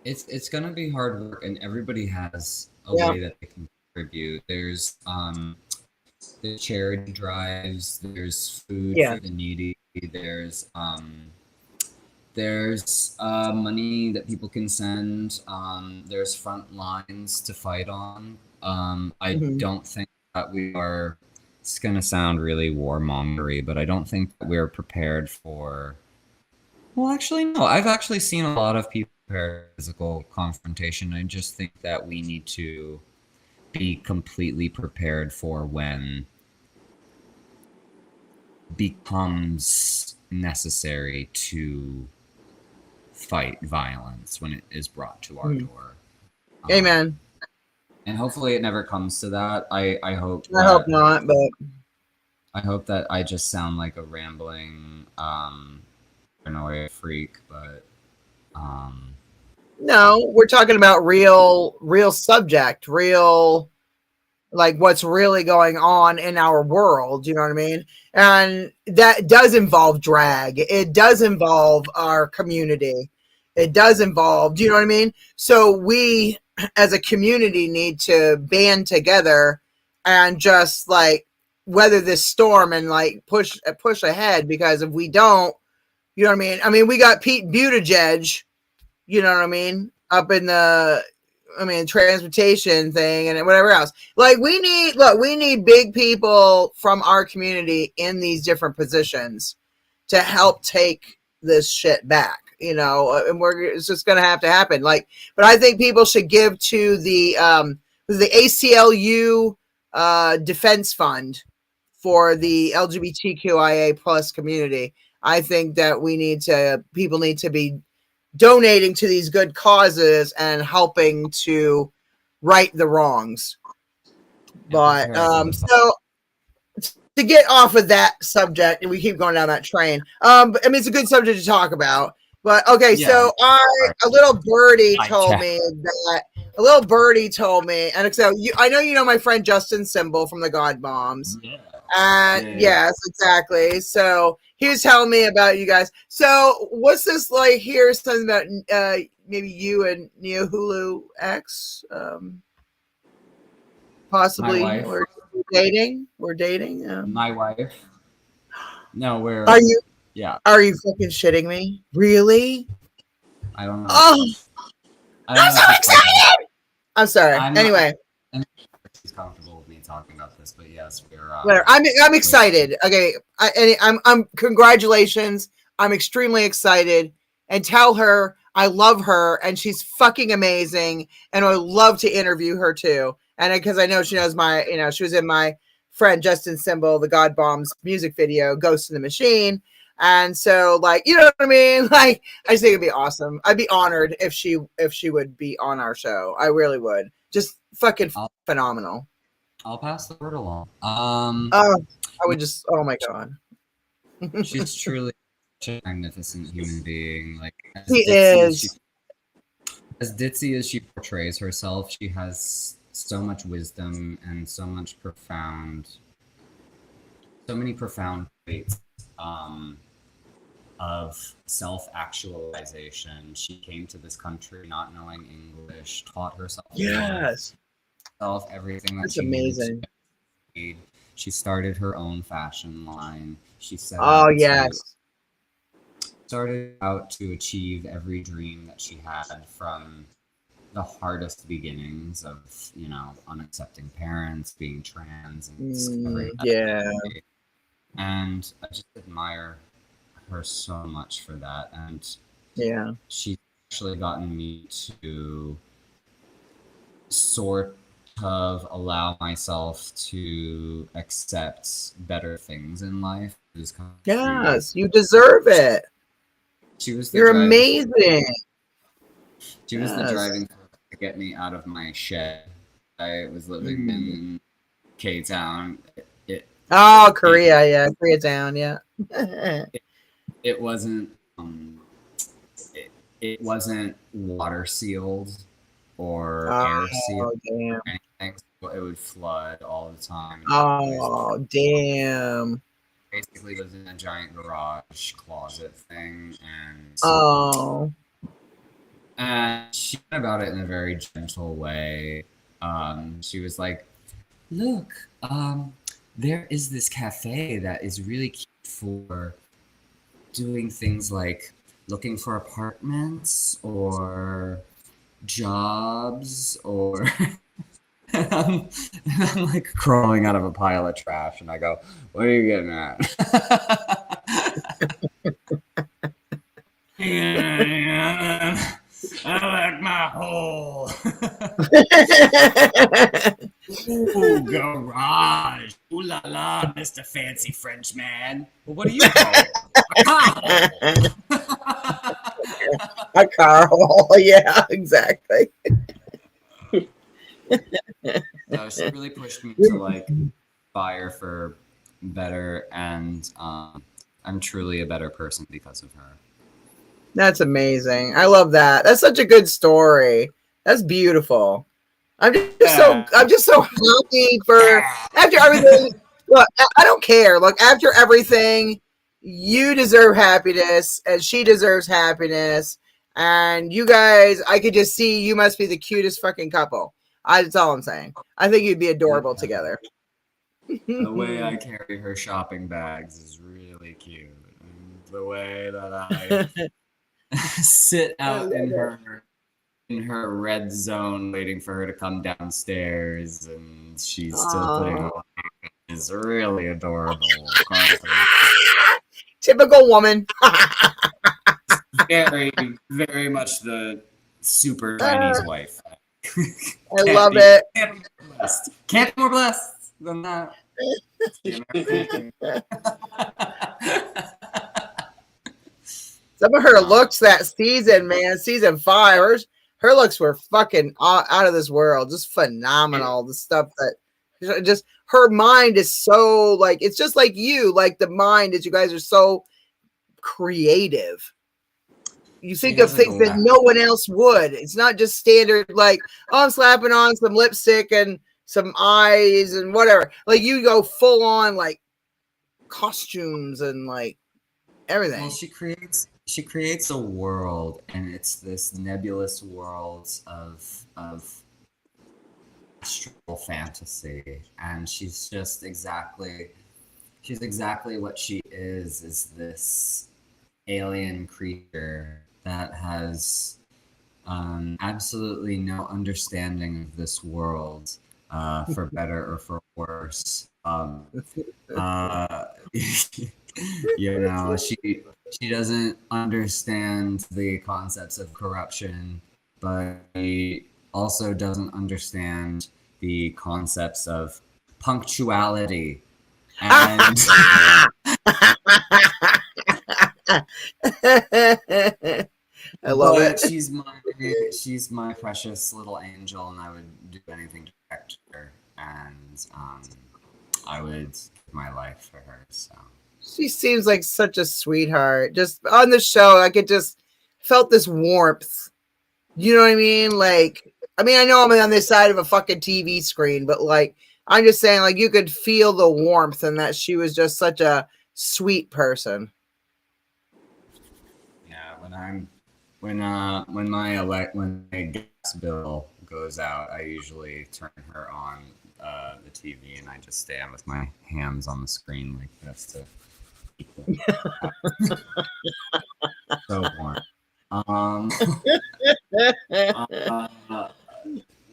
It's gonna be hard work, and everybody has a way that they can contribute. There's charity drives. There's food for the needy. There's money that people can send. There's front lines to fight on. I don't think that we are. It's gonna sound really warmongery, but I don't think that we're prepared for. Well, actually, no. I've actually seen a lot of people prepare for physical confrontation. I just think that we need to be completely prepared for when becomes necessary to fight violence when it is brought to our door. Amen. And hopefully it never comes to that. I hope not, but I hope that I just sound like a rambling paranoia freak, but no, we're talking about real subject, real, like, what's really going on in our world. You know what I mean? And that does involve drag. It does involve our community. It does involve, do you know what I mean? So we as a community need to band together and just like weather this storm and like push ahead, because if we don't, you know what I mean? I mean, we got Pete Buttigieg, you know what I mean, up in the transportation thing and whatever else. Like, we need big people from our community in these different positions to help take this shit back, and it's just going to have to happen. Like, but I think people should give to the ACLU defense fund for the LGBTQIA plus community. I think that people need to be donating to these good causes and helping to right the wrongs. But so to get off of that subject, and we keep going down that train. But, I mean, it's a good subject to talk about. But okay, so a little birdie told me, and so I know you know my friend Justin Symbol from the God Bombs. Yes, exactly. So he was telling me about you guys. So what's this like? Here's something about maybe you and Neo Hulu X, possibly. We're dating. My wife. No, we're. Are you? Yeah. Are you fucking shitting me? Really? I don't know. Oh, I'm so excited. I'm sorry. Anyway. I'm sure she's comfortable with me talking about this, but yes, we're. I'm excited. Okay, I'm congratulations. I'm extremely excited, and tell her I love her and she's fucking amazing, and I would love to interview her too. And because I know she knows she was in my friend Justin Symbol, the God Bombs music video, Ghost in the Machine. And so, like, you know what I mean? Like, I just think it'd be awesome. I'd be honored if she would be on our show. I really would. Just fucking phenomenal. I'll pass the word along. I would just. Oh my god. She's truly such a magnificent human being. Like She is. As ditzy as she portrays herself, she has so much wisdom and so many profound traits of self-actualization. She came to this country not knowing English, taught herself everything that That's she amazing. needed. She started her own fashion line. She set started out to achieve every dream that she had, from the hardest beginnings of, unaccepting parents, being trans, and discovering that. And I just admire her so much for that. And she's actually gotten me to sort of allow myself to accept better things in life. Yes, you deserve it. You're amazing. She was the driving force to get me out of my shed. I was living in K-Town. Koreatown, yeah. It wasn't it wasn't water sealed or air sealed or anything, so it would flood all the time. Oh, damn. Basically, it was in a giant garage closet thing, and and she went about it in a very gentle way. She was like, "Look, there is this cafe that is really cute for doing things like looking for apartments or jobs or." And I'm like crawling out of a pile of trash, and I go, "What are you getting at?" I like my hole. Ooh, garage. Ooh la la, Mr. Fancy Frenchman. Well, what do you call it? A car hole. Yeah, exactly. So she really pushed me to like fire for better, and I'm truly a better person because of her. That's amazing. I love that. That's such a good story. That's beautiful. I'm just so happy for after everything. Look, I don't care. Look, after everything, you deserve happiness, and she deserves happiness. And you guys, I could just see you must be the cutest fucking couple. That's all I'm saying. I think you'd be adorable together. The way I carry her shopping bags is really cute. And the way that I sit out in her red zone waiting for her to come downstairs, and she's still putting on is really adorable. Typical woman. Very, very much the super Chinese wife. I love it. Can't be more blessed than that. Some of her looks that season, man, season 5, her looks were fucking out of this world. Just phenomenal. The stuff that just her mind is so like, it's just like you, like the mind is, you guys are so creative. You think of things that no one else would. It's not just standard, like, oh, I'm slapping on some lipstick and some eyes and whatever. Like, you go full on, like, costumes and, like, everything. Well, she creates a world, and it's this nebulous world of astral fantasy, and she's exactly what she is this alien creature that has absolutely no understanding of this world, for better or for worse. Uh, you know, she doesn't understand the concepts of corruption, but she also doesn't understand the concepts of punctuality. And I love but it. she's my precious little angel, and I would do anything to protect her, and I would give my life for her. So She seems like such a sweetheart. Just on the show, I could just felt this warmth. You know what I mean? Like, I mean, I know I'm on this side of a fucking TV screen, but like, I'm just saying, like, you could feel the warmth and that she was just such a sweet person. yeah, when my gas bill goes out, I usually turn her on the TV, and I just stand with my hands on the screen like this to keep it so warm.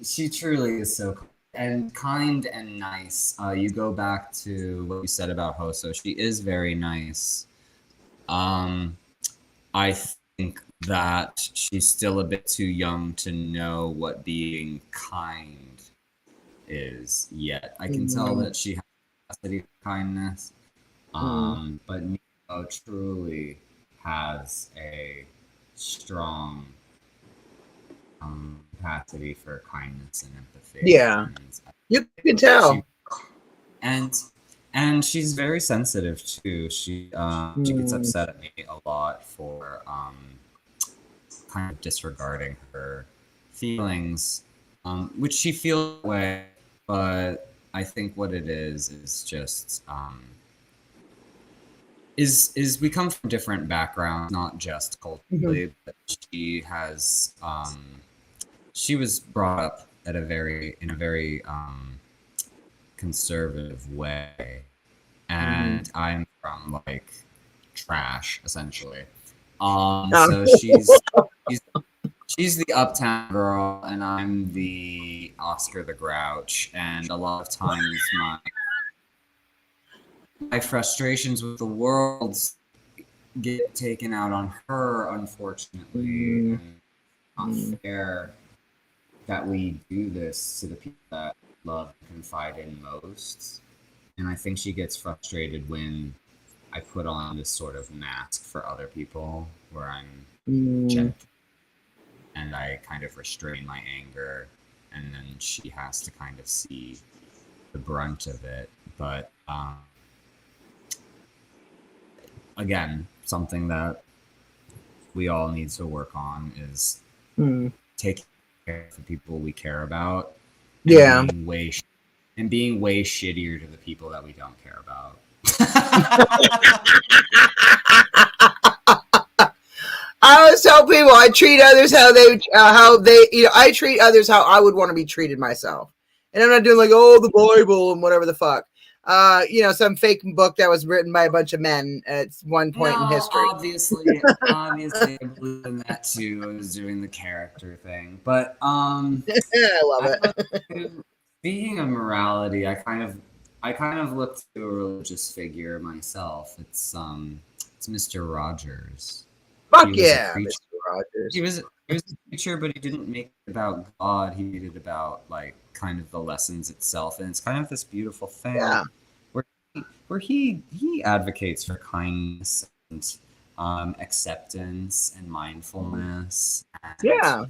She truly is so and kind and nice. You go back to what you said about Hoso. She is very nice. I think that she's still a bit too young to know what being kind is yet. I can tell that she has capacity for kindness, but Nico truly has a strong capacity for kindness and empathy. Yeah, and you can tell. she, and she's very sensitive too. She gets upset at me a lot for kind of disregarding her feelings, which she feels that way. But I think what it is just is we come from different backgrounds, not just culturally, but she was brought up in a very conservative way, and I'm from like trash essentially. So she's the uptown girl, and I'm the Oscar the Grouch, and a lot of times my frustrations with the world get taken out on her, unfortunately. And not fair that we do this to the people that love and confide in most. And I think she gets frustrated when I put on this sort of mask for other people where I'm gentle and I kind of restrain my anger, and then she has to kind of see the brunt of it. But again, something that we all need to work on is taking care of the people we care about. And being way shittier to the people that we don't care about. I always tell people I treat others how they I treat others how I would want to be treated myself, and I'm not doing like the Bible and whatever the fuck. Some fake book that was written by a bunch of men at one point in history. Obviously, I believe in that too. I was doing the character thing, but I love it. Speaking of morality, I kind of look to a religious figure myself. It's Mr. Rogers. Fuck yeah, Mr. Rogers. He was a preacher, but he didn't make it about God. He made it about like kind of the lessons itself, and it's kind of this beautiful thing where he advocates for kindness and acceptance and mindfulness and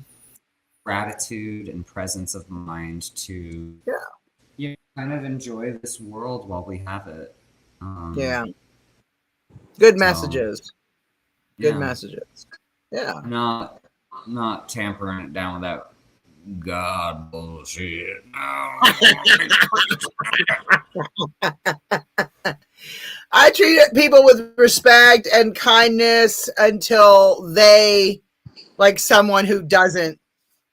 gratitude and presence of mind to kind of enjoy this world while we have it. Good messages. Good messages. Yeah. Not tampering it down with that God bullshit. I treat people with respect and kindness until they, like someone who doesn't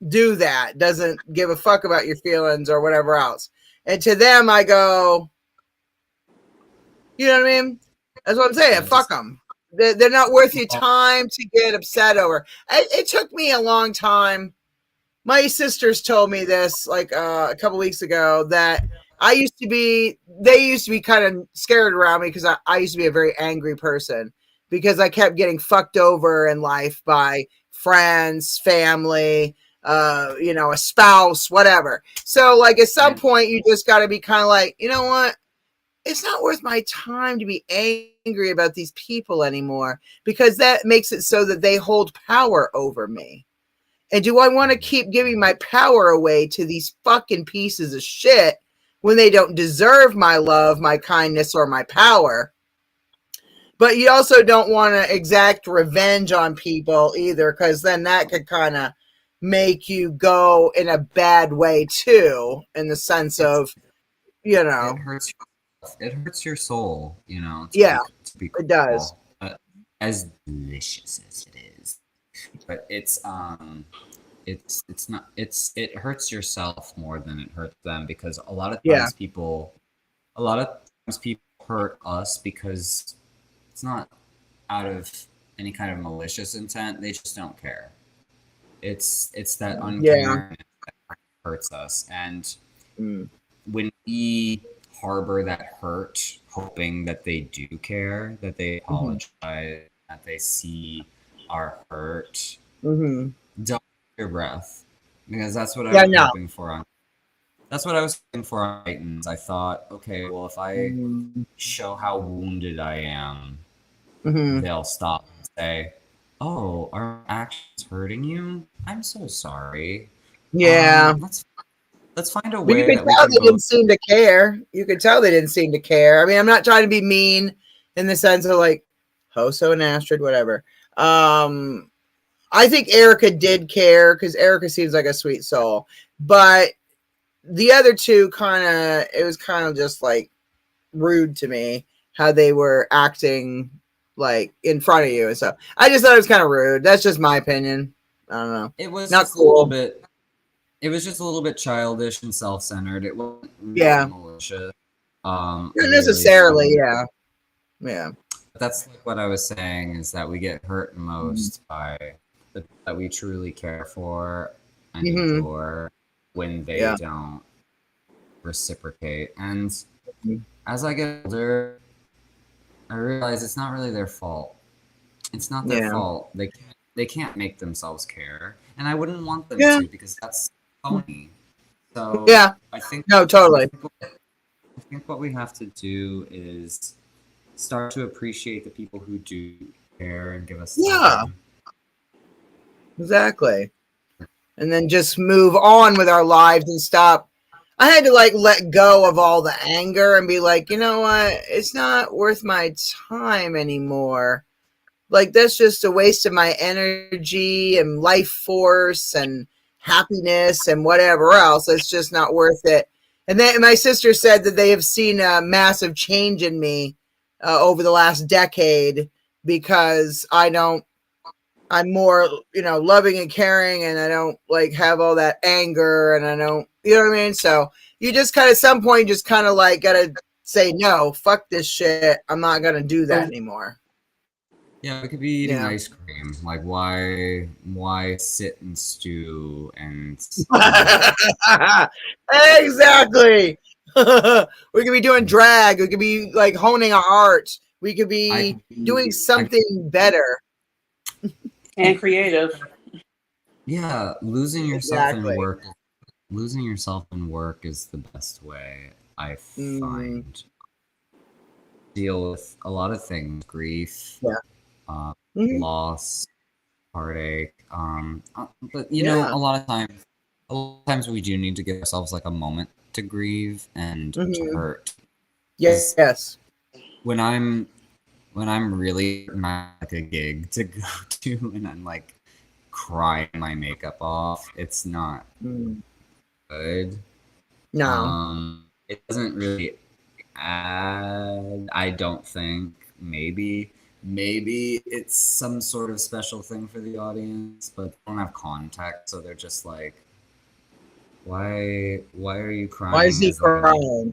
do that, doesn't give a fuck about your feelings or whatever else. And to them, I go, you know what I mean? That's what I'm saying. Fuck them. They're not worth your time to get upset over. It took me a long time my sisters told me this like a couple weeks ago that they used to be kind of scared around me because I used to be a very angry person because I kept getting fucked over in life by friends, family, a spouse, whatever. So like at some point you just got to be kind of like, you know what? It's not worth my time to be angry about these people anymore because that makes it so that they hold power over me. And do I want to keep giving my power away to these fucking pieces of shit when they don't deserve my love, my kindness, or my power? But you also don't want to exact revenge on people either, because then that could kind of make you go in a bad way too, in the sense of, It hurts. It hurts your soul, To be it does. as delicious as it is, but it hurts yourself more than it hurts them because a lot of times people hurt us because it's not out of any kind of malicious intent. They just don't care. It's that uncaring that hurts us, and when we harbor that hurt, hoping that they do care, that they apologize, that they see our hurt. Don't hold your breath, because that's what I was hoping for. That's what I was hoping for on Titans. I thought, okay, well, if I show how wounded I am, they'll stop and say, "Oh, are actions hurting you? I'm so sorry." Yeah. Let's find a But way. you could tell they didn't seem to care. You could tell they didn't seem to care. I mean, I'm not trying to be mean in the sense of like Hoso and Astrid, whatever. I think Erica did care because Erica seems like a sweet soul. But the other two it was kind of just like rude to me how they were acting like in front of you and stuff. I just thought it was kind of rude. That's just my opinion. I don't know. It was not just cool. a little bit. It was just a little bit childish and self-centered. It wasn't really malicious. Not necessarily, yeah. That's like what I was saying, is that we get hurt most by that we truly care for and adore when they don't reciprocate. And as I get older, I realize it's not really their fault. It's not their fault. They can't make themselves care, and I wouldn't want them to, because that's phony. So I think totally. I think what we have to do is start to appreciate the people who do care and give us time. Exactly. And then just move on with our lives and stop. I had to like let go of all the anger and be like, you know what? It's not worth my time anymore. Like, that's just a waste of my energy and life force and happiness and whatever else. It's just not worth it. And then my sister said that they have seen a massive change in me over the last decade because I'm more, loving and caring, and I don't like have all that anger, and I don't, you know what I mean? So you just kind of, at some point, just kind of like got to say, no, fuck this shit. I'm not going to do that anymore. Yeah, we could be eating ice cream. Like, why sit and stew and exactly. We could be doing drag. We could be like honing our art. We could be doing something better and creative. Yeah, losing yourself in work. Losing yourself in work is the best way, I find. Deal with a lot of things: grief, loss, heartache. But a lot of times we do need to give ourselves like a moment to grieve and to hurt. Yes. When I'm really like a gig to go to and I'm like crying my makeup off, it's not good. No. It doesn't really add, I don't think. Maybe it's some sort of special thing for the audience, but they don't have context, so they're just like, why are you crying? Why is he crying?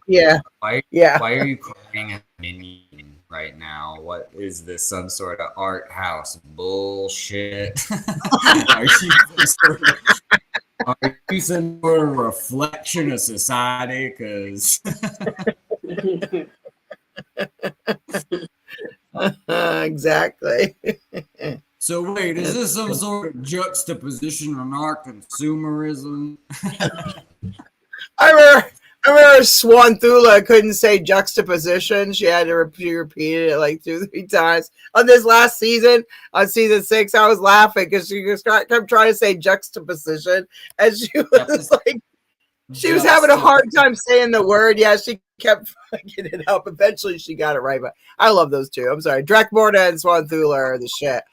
Why are you crying at Minion right now? What is this, some sort of art house bullshit? Are He's a more reflection of society, because Exactly. So wait, is this some sort of juxtaposition on our consumerism? I remember Swanthula couldn't say juxtaposition. She had to repeat it like 2-3 times. On this last season, on season 6, I was laughing because she just kept trying to say juxtaposition, and she was like, she was having a hard time saying the word. Yeah, she kept fucking it up. Eventually, she got it right. But I love those two. I'm sorry, Drekmorda and Swanthula are the shit.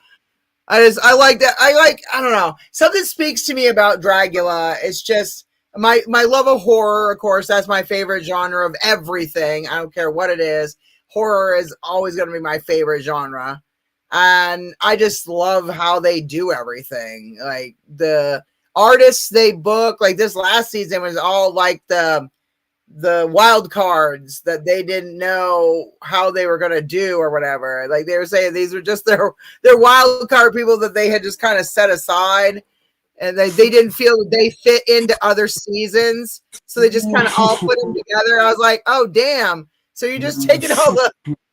I like that. I don't know. Something speaks to me about Dragula. It's just my love of horror. Of course, that's my favorite genre of everything. I don't care what it is. Horror is always going to be my favorite genre. And I just love how they do everything. Like the artists they book, like this last season was all like the wild cards that they didn't know how they were going to do or whatever. Like they were saying these were just their wild card people that they had just kind of set aside, and they didn't feel that they fit into other seasons. So they just kind of all put them together. I was like, oh, damn. So you're just taking all the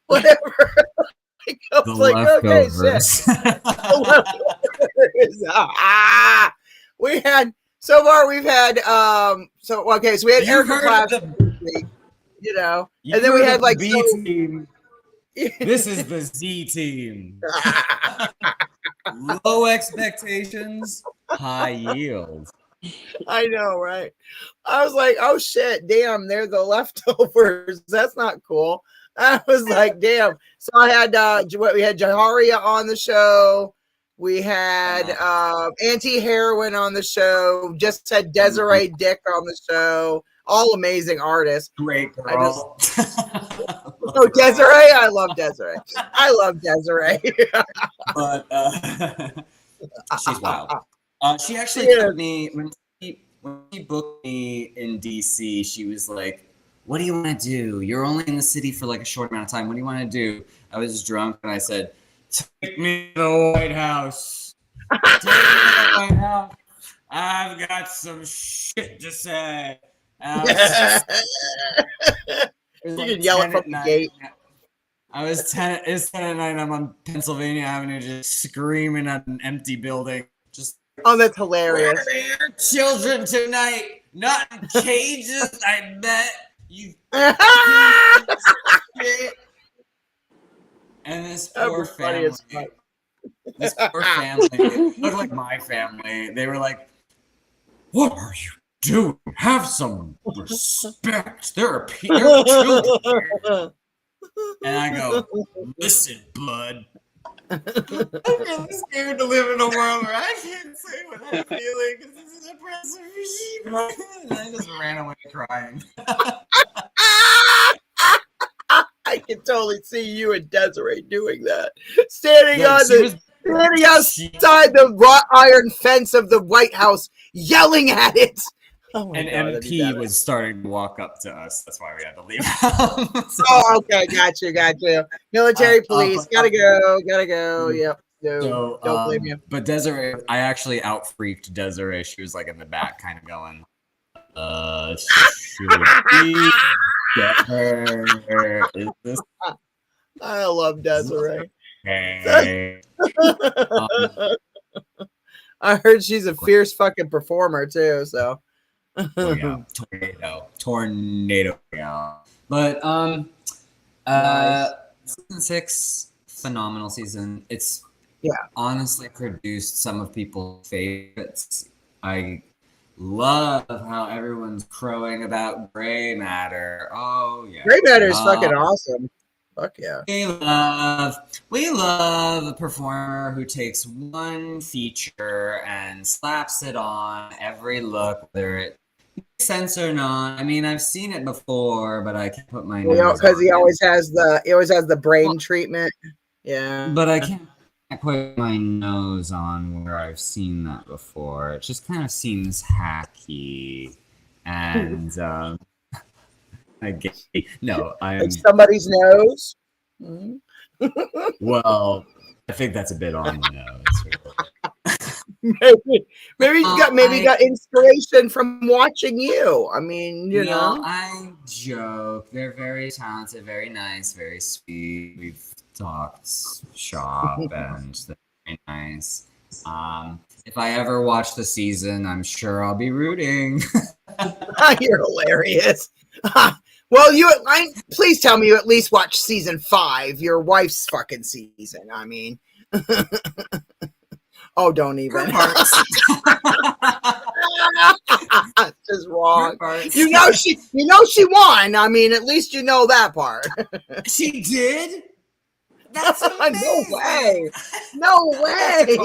whatever. I was like, okay, shit. We had so far we've had so we had Erica Clash, you know, and then we had like B team. This is the Z team. Low expectations, high yield. I know, right? I was like, oh shit, damn, they're the leftovers. That's not cool. I was like, damn. So I had we had Jaharia on the show. We had Anti-Heroin on the show. Just had Desiree Dick on the show. All amazing artists. Great girl. Oh, Desiree? I love Desiree. I love Desiree. But she's wild. She actually told me when she booked me in DC, she was like, what do you want to do? You're only in the city for like a short amount of time. What do you want to do? I was drunk and I said, take me to the White House. Take me to the White House. I've got some shit to say. You could yell it from the gate. It's 10 at night. I'm on Pennsylvania Avenue just screaming at an empty building. Just, oh, that's hilarious. Where are your children tonight? Not in cages, I bet. You shit. And this poor family, it looked like my family. They were like, what are you doing? Have some respect. There are children here. And I go, listen, bud. I'm really scared to live in a world where I can't say what I'm feeling because this is an oppressive regime. And I just ran away crying. I can totally see you and Desiree doing that. Standing outside the wrought iron fence of the White House, yelling at it. Oh and God, MP was starting to walk up to us. That's why we had to leave. So, oh, okay. Got you. Military police. Gotta go. Yep. No, so, don't blame you. But Desiree, I actually out-freaked Desiree. She was like in the back kind of going, should we get her? Is this? I love Desiree. Hey. I heard she's a fierce fucking performer too, so. Oh, yeah. Tornado. Yeah. But season 6, phenomenal season. It's honestly produced some of people's favorites. I love how everyone's crowing about gray matter. Oh yeah, gray matter is fucking awesome. Fuck yeah. We love a performer who takes one feature and slaps it on every look, whether it makes sense or not. I mean, I've seen it before, but I can't put my nose because he always has the brain treatment. Yeah. But I can't put my nose on where I've seen that before. It just kind of seems hacky. And like somebody's nose. Well, I think that's a bit on the nose. Really. maybe you got inspiration from watching you. I mean, you know. I joke. They're very talented, very nice, very sweet. We've talked shop and they're very nice. If I ever watch the season, I'm sure I'll be rooting. You're hilarious. Well, please tell me you at least watch season 5, your wife's fucking season. I mean, oh, don't even. Just wrong. You know she won. I mean, at least you know that part. She did? That's No way. No way.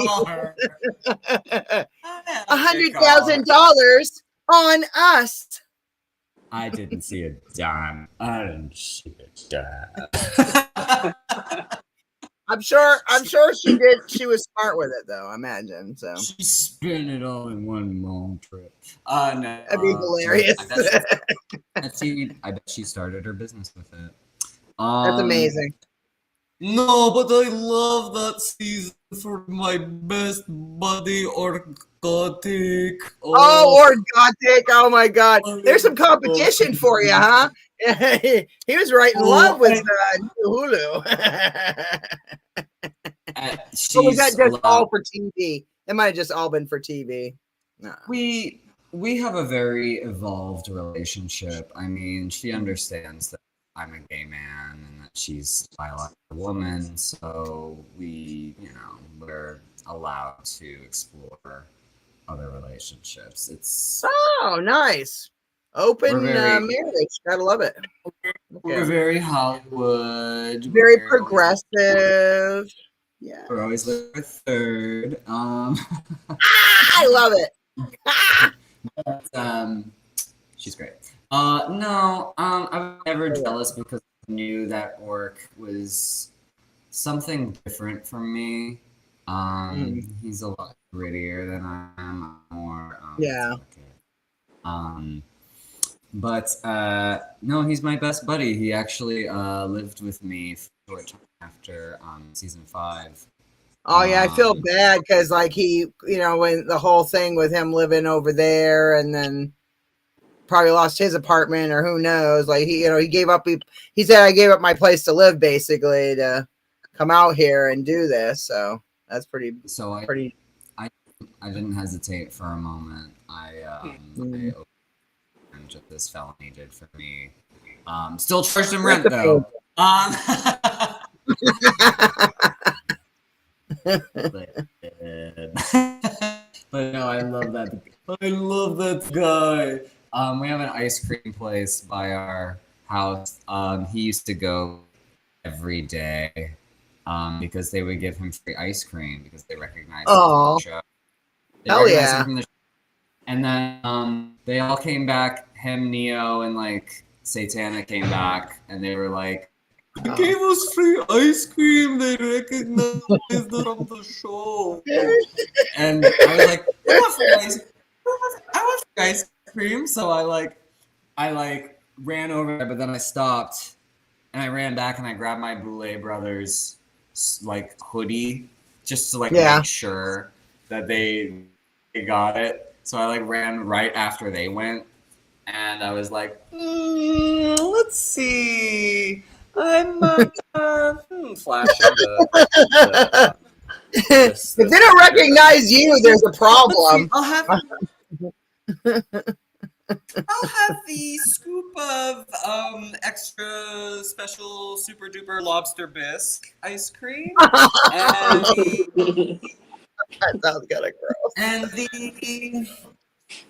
$100,000 on us. I didn't see a dime. I'm sure she did. She was smart with it, though. I imagine. So she spent it all in one long trip. No, that'd be hilarious. I bet she started her business with it. That's amazing. No, but I love that season for my best buddy, Orgotic. Oh, Orgotic. Oh, my God. There's some competition for you, huh? He was right in love with Hulu. Or was that just all for TV? It might have just all been for TV. No. We have a very evolved relationship. I mean, she understands that I'm a gay man and that she's a biological woman, so we're allowed to explore other relationships. It's nice. Open marriage. Gotta love it. We're very Hollywood. Very progressive. Yeah. We're always looking for a third. I love it. But, she's great. No, I was never jealous because I knew that Orc was something different from me. He's a lot grittier than I am. More but no, he's my best buddy. He actually lived with me for a short time after season 5. Oh yeah, I feel bad because like he, when the whole thing with him living over there and then probably lost his apartment or who knows. Like he gave up. He said I gave up my place to live basically to come out here and do this. So that's pretty. So I didn't hesitate for a moment. I opened this felony did for me. Still charged him rent though. But no, I love that. I love that guy. We have an ice cream place by our house. He used to go every day because they would give him free ice cream because they recognized him from the show. Hell yeah. And then they all came back. Him, Neo, and like Satana came back, and they were like, "They gave us free ice cream. They recognized it on the show." And I was like, I want free ice cream. So I ran over there, but then I stopped, and I ran back, and I grabbed my Boulet Brothers like hoodie just to make sure that they got it. So I ran right after they went. And I was like, let's see. I'm flashing if they don't recognize you, there's a problem. I'll have the scoop of extra special super duper lobster bisque ice cream. And that sounds kind of gross. And the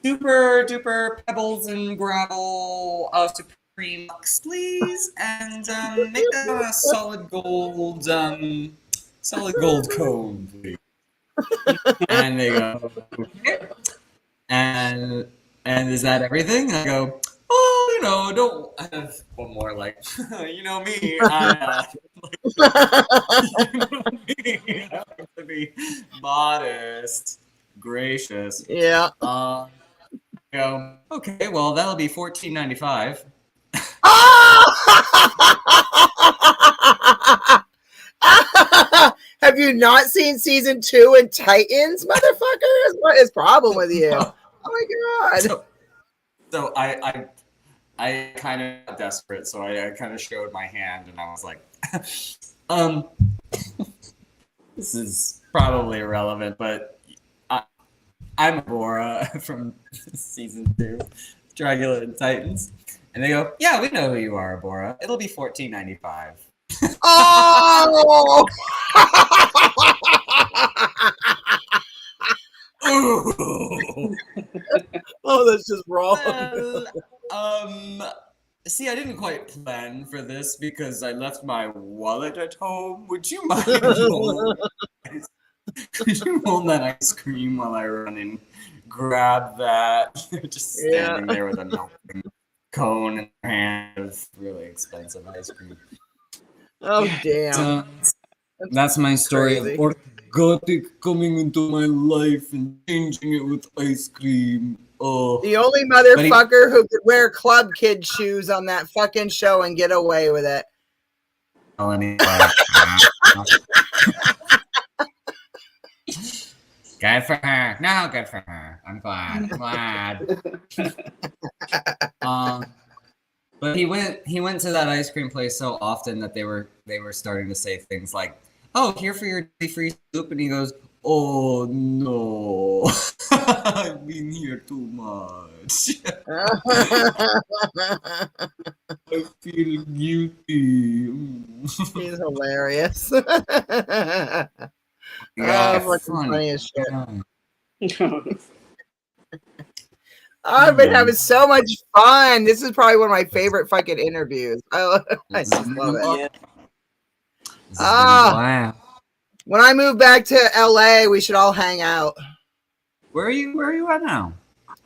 super duper pebbles and gravel supreme Lux, please, and make that a solid gold cone, please. And they go, okay. And is that everything? And I go, don't I have one more me. You know me. I like to be modest. Gracious. Yeah. Go. Okay. Well, that'll be $14.95. Have you not seen season 2 in Titans, motherfuckers? What is problem with you? Oh my god. So I kind of got desperate, so I kind of showed my hand, and I was like, this is probably irrelevant, but I'm Abhora from season 2, Dragula and Titans. And they go, yeah, we know who you are, Abhora. It'll be $14.95. Oh! Oh, that's just wrong. See, I didn't quite plan for this because I left my wallet at home. Would you mind could you hold that ice cream while I run and grab that? Just standing there with a melting cone in their hand of really expensive ice cream. Oh, damn. That's my story crazy. of Orgotic coming into my life and changing it with ice cream. Oh, The only motherfucker who could wear club kid shoes on that fucking show and get away with it. Good for her. No, good for her. I'm glad. But he went to that ice cream place so often that they were starting to say things like, "Oh, here for your free soup," and he goes, "Oh no, I've been here too much. I feel guilty." He's hilarious. Yeah, what's funny as shit. Yeah. I've been having so much fun. This is probably one of my favorite fucking interviews. I just love it. When I move back to LA, we should all hang out. Where are you at now?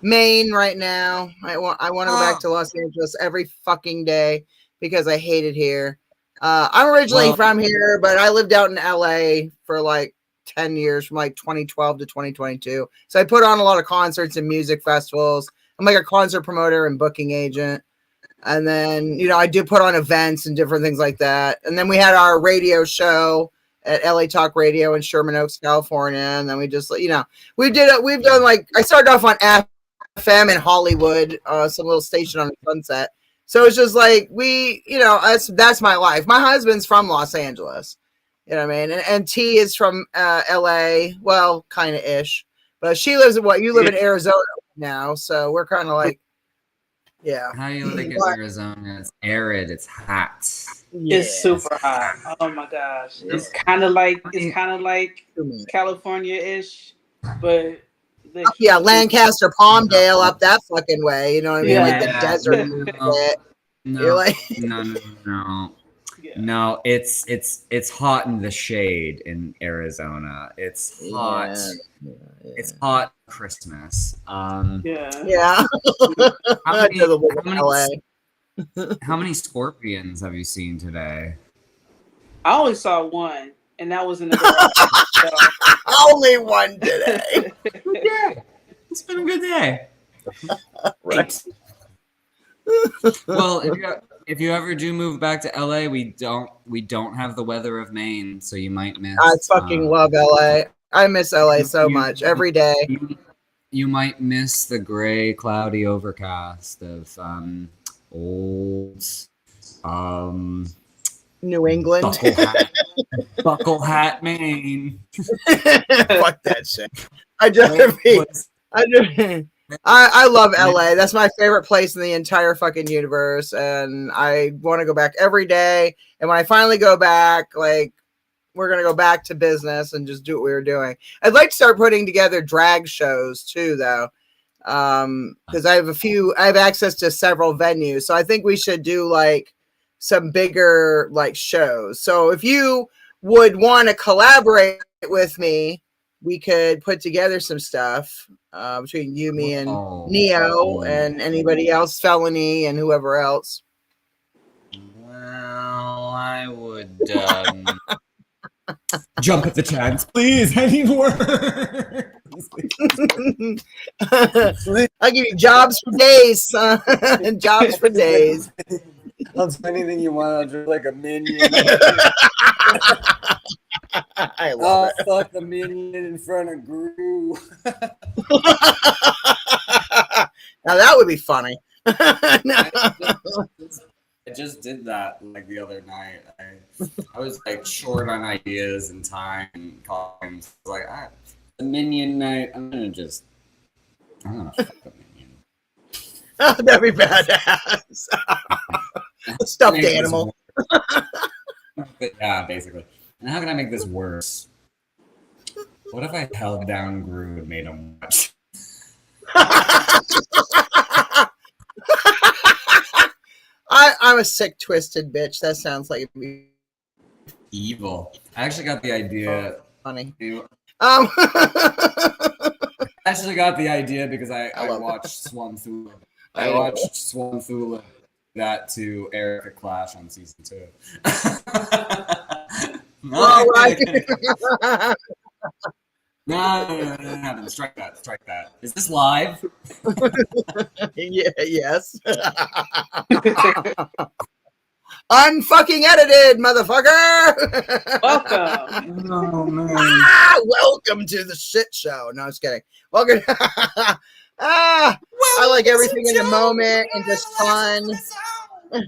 Maine right now. I want to go back to Los Angeles every fucking day because I hate it here. I'm originally from here, but I lived out in LA for like 10 years, from like 2012 to 2022. So I put on a lot of concerts and music festivals. I'm like a concert promoter and booking agent. And then, I do put on events and different things like that. And then we had our radio show at LA Talk Radio in Sherman Oaks, California. And then we just, we've done like, I started off on FM in Hollywood, some little station on the Sunset. So it's just like that's my life. My husband's from Los Angeles. You know what I mean? And T is from LA. Well, kind of ish. But she lives in you live in Arizona now. So we're kind of like, yeah. How do you like it in Arizona? It's arid. It's hot. It's super hot. Oh my gosh. It's kind of like California-ish, but Lancaster, Palmdale, up that fucking way. You know what I mean? Like the desert and shit. You're like, no. No, it's hot in the shade in Arizona. It's hot. It's hot Christmas. Yeah. How many scorpions have you seen today? I only saw one, and that was in the garage. Only one today. Good day. It's been a good day. Right. Well, if you ever do move back to LA, we don't have the weather of Maine, so you might miss. I fucking love LA. I miss LA so much every day. You might miss the gray, cloudy overcast of old New England, Buckle Hat, Maine. Fuck that shit. I love LA. That's my favorite place in the entire fucking universe, and I want to go back every day. And when I finally go back, like, we're gonna go back to business and just do what we were doing. I'd like to start putting together drag shows too, though, because I have access to several venues. So I think we should do like some bigger like shows. So if you would want to collaborate with me, we could put together some stuff between you, me, and Neo, and anybody else, Felony, and whoever else. Well, I would jump at the chance, please. I need work. I'll give you jobs for days, son. Jobs for days. I'll do anything you want. I'll do like a minion. I love it. Fuck the minion in front of Gru. Now that would be funny. I just did that like the other night. I was like short on ideas and time and times. Like, the minion night. I'm gonna fuck a minion. That'd be badass. A stuffed animal. Yeah, basically. And how can I make this worse? What if I held down Gru and made him watch? I'm a sick, twisted bitch. That sounds like it'd be Evil. I actually got the idea. funny. I actually got the idea because I watched Swamthula. I watched Swamthula that to Erica Clash on season 2. No, strike that. Is this live? Yeah, yes. Unfucking edited, motherfucker. Welcome. Oh man. Welcome to the shit show. No, I was kidding. Welcome. I like everything in the moment and just fun. I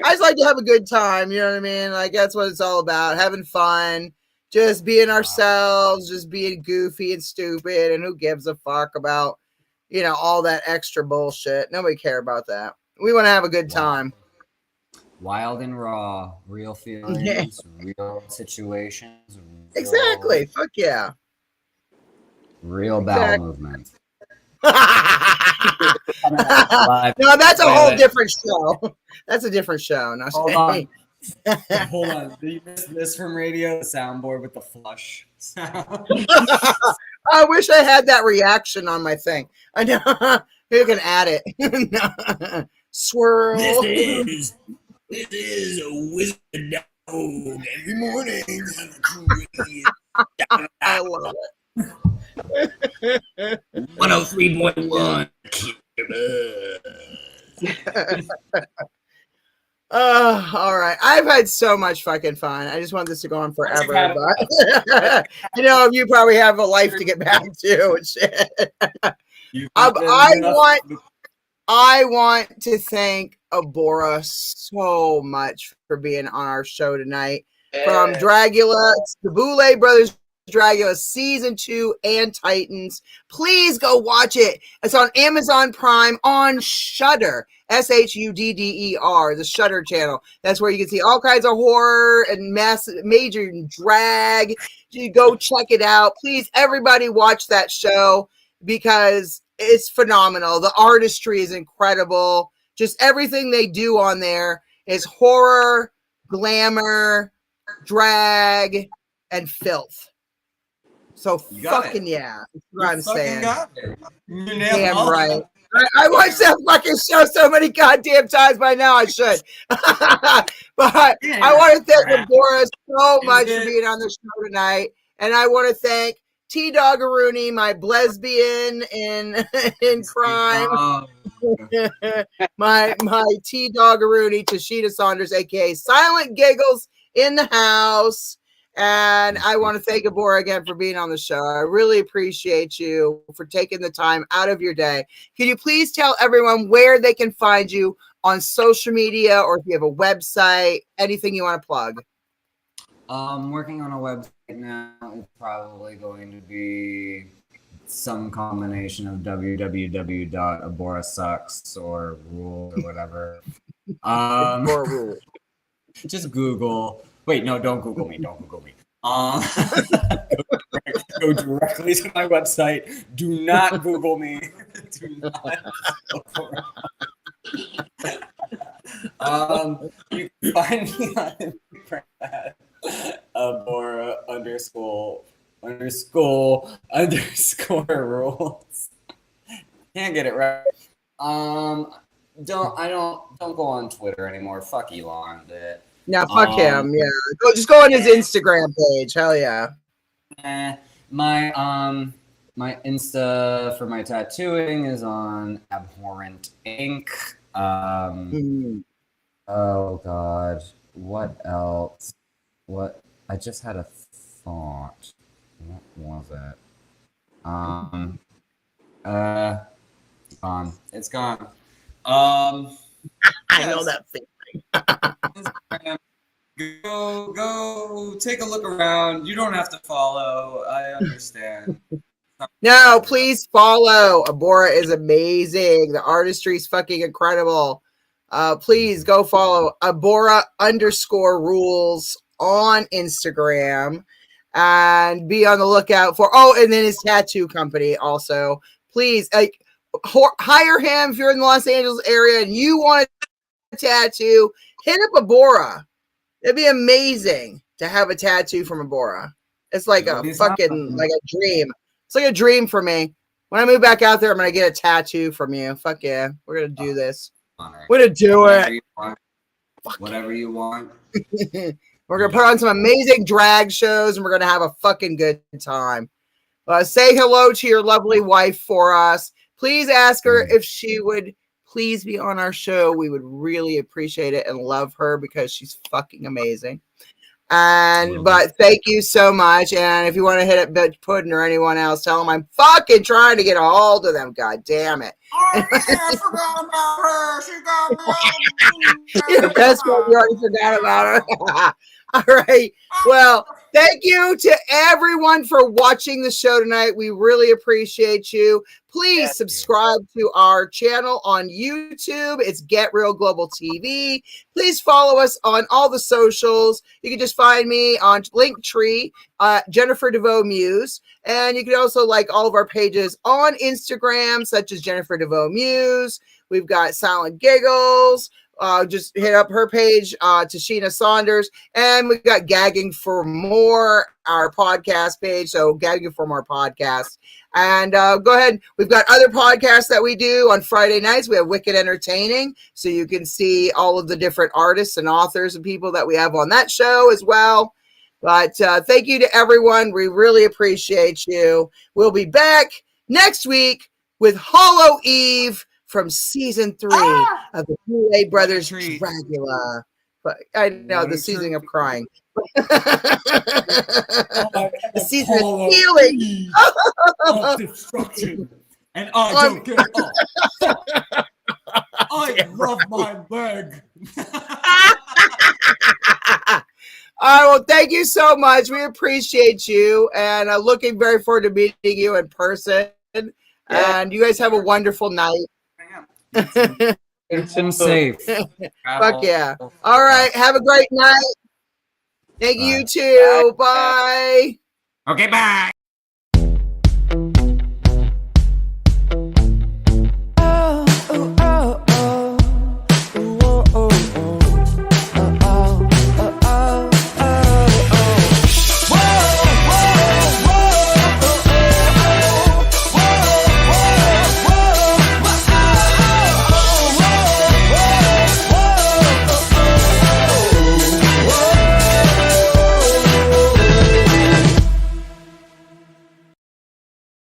just like to have a good time. You know what I mean? Like that's what it's all about. Having fun. Just being ourselves, just being goofy and stupid, and who gives a fuck about, all that extra bullshit. Nobody care about that. We want to have a good time. Wild and raw, real feelings, real situations. Exactly. Fuck yeah. Real bowel movements. No, that's a whole different show. That's a different show. No, hold on. Hold on. Did you miss this from radio? The soundboard with the flush sound. I wish I had that reaction on my thing. I know. You can add it. Swirl. This is a wizard dog. Every morning. I love it. 103.1. All right. I've had so much fucking fun. I just want this to go on forever. But you probably have a life to get back to and shit. I want to thank Abhora so much for being on our show tonight. From Dragula, it's the Boulet Brothers Dragula season 2 and Titans. Please go watch it. It's on Amazon Prime on Shudder. SHUDDER, the Shudder channel. That's where you can see all kinds of horror and major drag. You go check it out. Please, everybody watch that show because it's phenomenal. The artistry is incredible. Just everything they do on there is horror, glamour, drag, and filth. So fucking yeah. That's what I'm saying. Damn right. I watched that fucking show so many goddamn times by now. I should. But I want to thank Abhora so much for being on the show tonight. And I want to thank T Doggaroonie, my lesbian in crime. my T Doggaroonie, Tashita Saunders, aka Silent Giggles in the house. And I want to thank Abhora again for being on the show. I really appreciate you for taking the time out of your day. Can you please tell everyone where they can find you on social media, or if you have a website, anything you want to plug? I'm working on a website now. It's probably going to be some combination of www.abhorasucks or rule or whatever. Just Google. Wait, no, don't Google me. Don't Google me. Go directly to my website. Do not Google me. Do not. You can find me on Instagram at Abhora_rules. Can't get it right. Don't go on Twitter anymore. Fuck Elon. Yeah, fuck him. Yeah, just go on his Instagram page. Hell yeah. My Insta for my tattooing is on Abhorrent Ink. Oh God, what else? What I just had a thought. What was it? Gone. It's gone. I know Yes. that thing. Instagram. Go take a look around. You don't have to follow. I understand. No, please follow. Abhora is amazing. The artistry is fucking incredible. Please go follow Abhora_rules on Instagram and be on the lookout for. Oh, and then his tattoo company also. Please, hire him if you're in the Los Angeles area and you want a tattoo. Hit up Abhora. It'd be amazing to have a tattoo from Abhora. It's like a fucking like a dream. It's like a dream for me. When I move back out there, I'm gonna get a tattoo from you. Fuck yeah, we're gonna do this. We're gonna do it. Whatever you want. We're gonna put on some amazing drag shows, and we're gonna have a fucking good time. Say hello to your lovely wife for us. Please ask her if she would please be on our show. We would really appreciate it and love her because she's fucking amazing. But thank you so much. And if you want to hit up Bitch Puddin' or anyone else, tell them I'm fucking trying to get a hold of them. God damn it. Oh, yeah, I forgot about her. She got me. The best one, you already forgot about her. All right. Well, thank you to everyone for watching the show tonight. We really appreciate you. Please subscribe to our channel on YouTube. It's Get Real Global TV. Please follow us on all the socials. You can just find me on Linktree, Jennifer DeVoe Muse. And you can also like all of our pages on Instagram, such as Jennifer DeVoe Muse. We've got Silent Giggles. Just hit up her page, Tashina Saunders, and we've got Gagging for More, our podcast page. So Gagging for More podcast. And go ahead. We've got other podcasts that we do on Friday nights. We have Wicked Entertaining, so you can see all of the different artists and authors and people that we have on that show as well. But thank you to everyone. We really appreciate you. We'll be back next week with Hollow Eve from season 3 of the Boulet Brothers Dragula. But I know the season of crying. The season of healing. Of destruction. And I don't get up. I love my leg. All right, well, thank you so much. We appreciate you, and looking very forward to meeting you in person. And you guys have a wonderful night. I'm safe. Fuck yeah. All right. Have a great night. Thank you too. Bye. Okay, bye.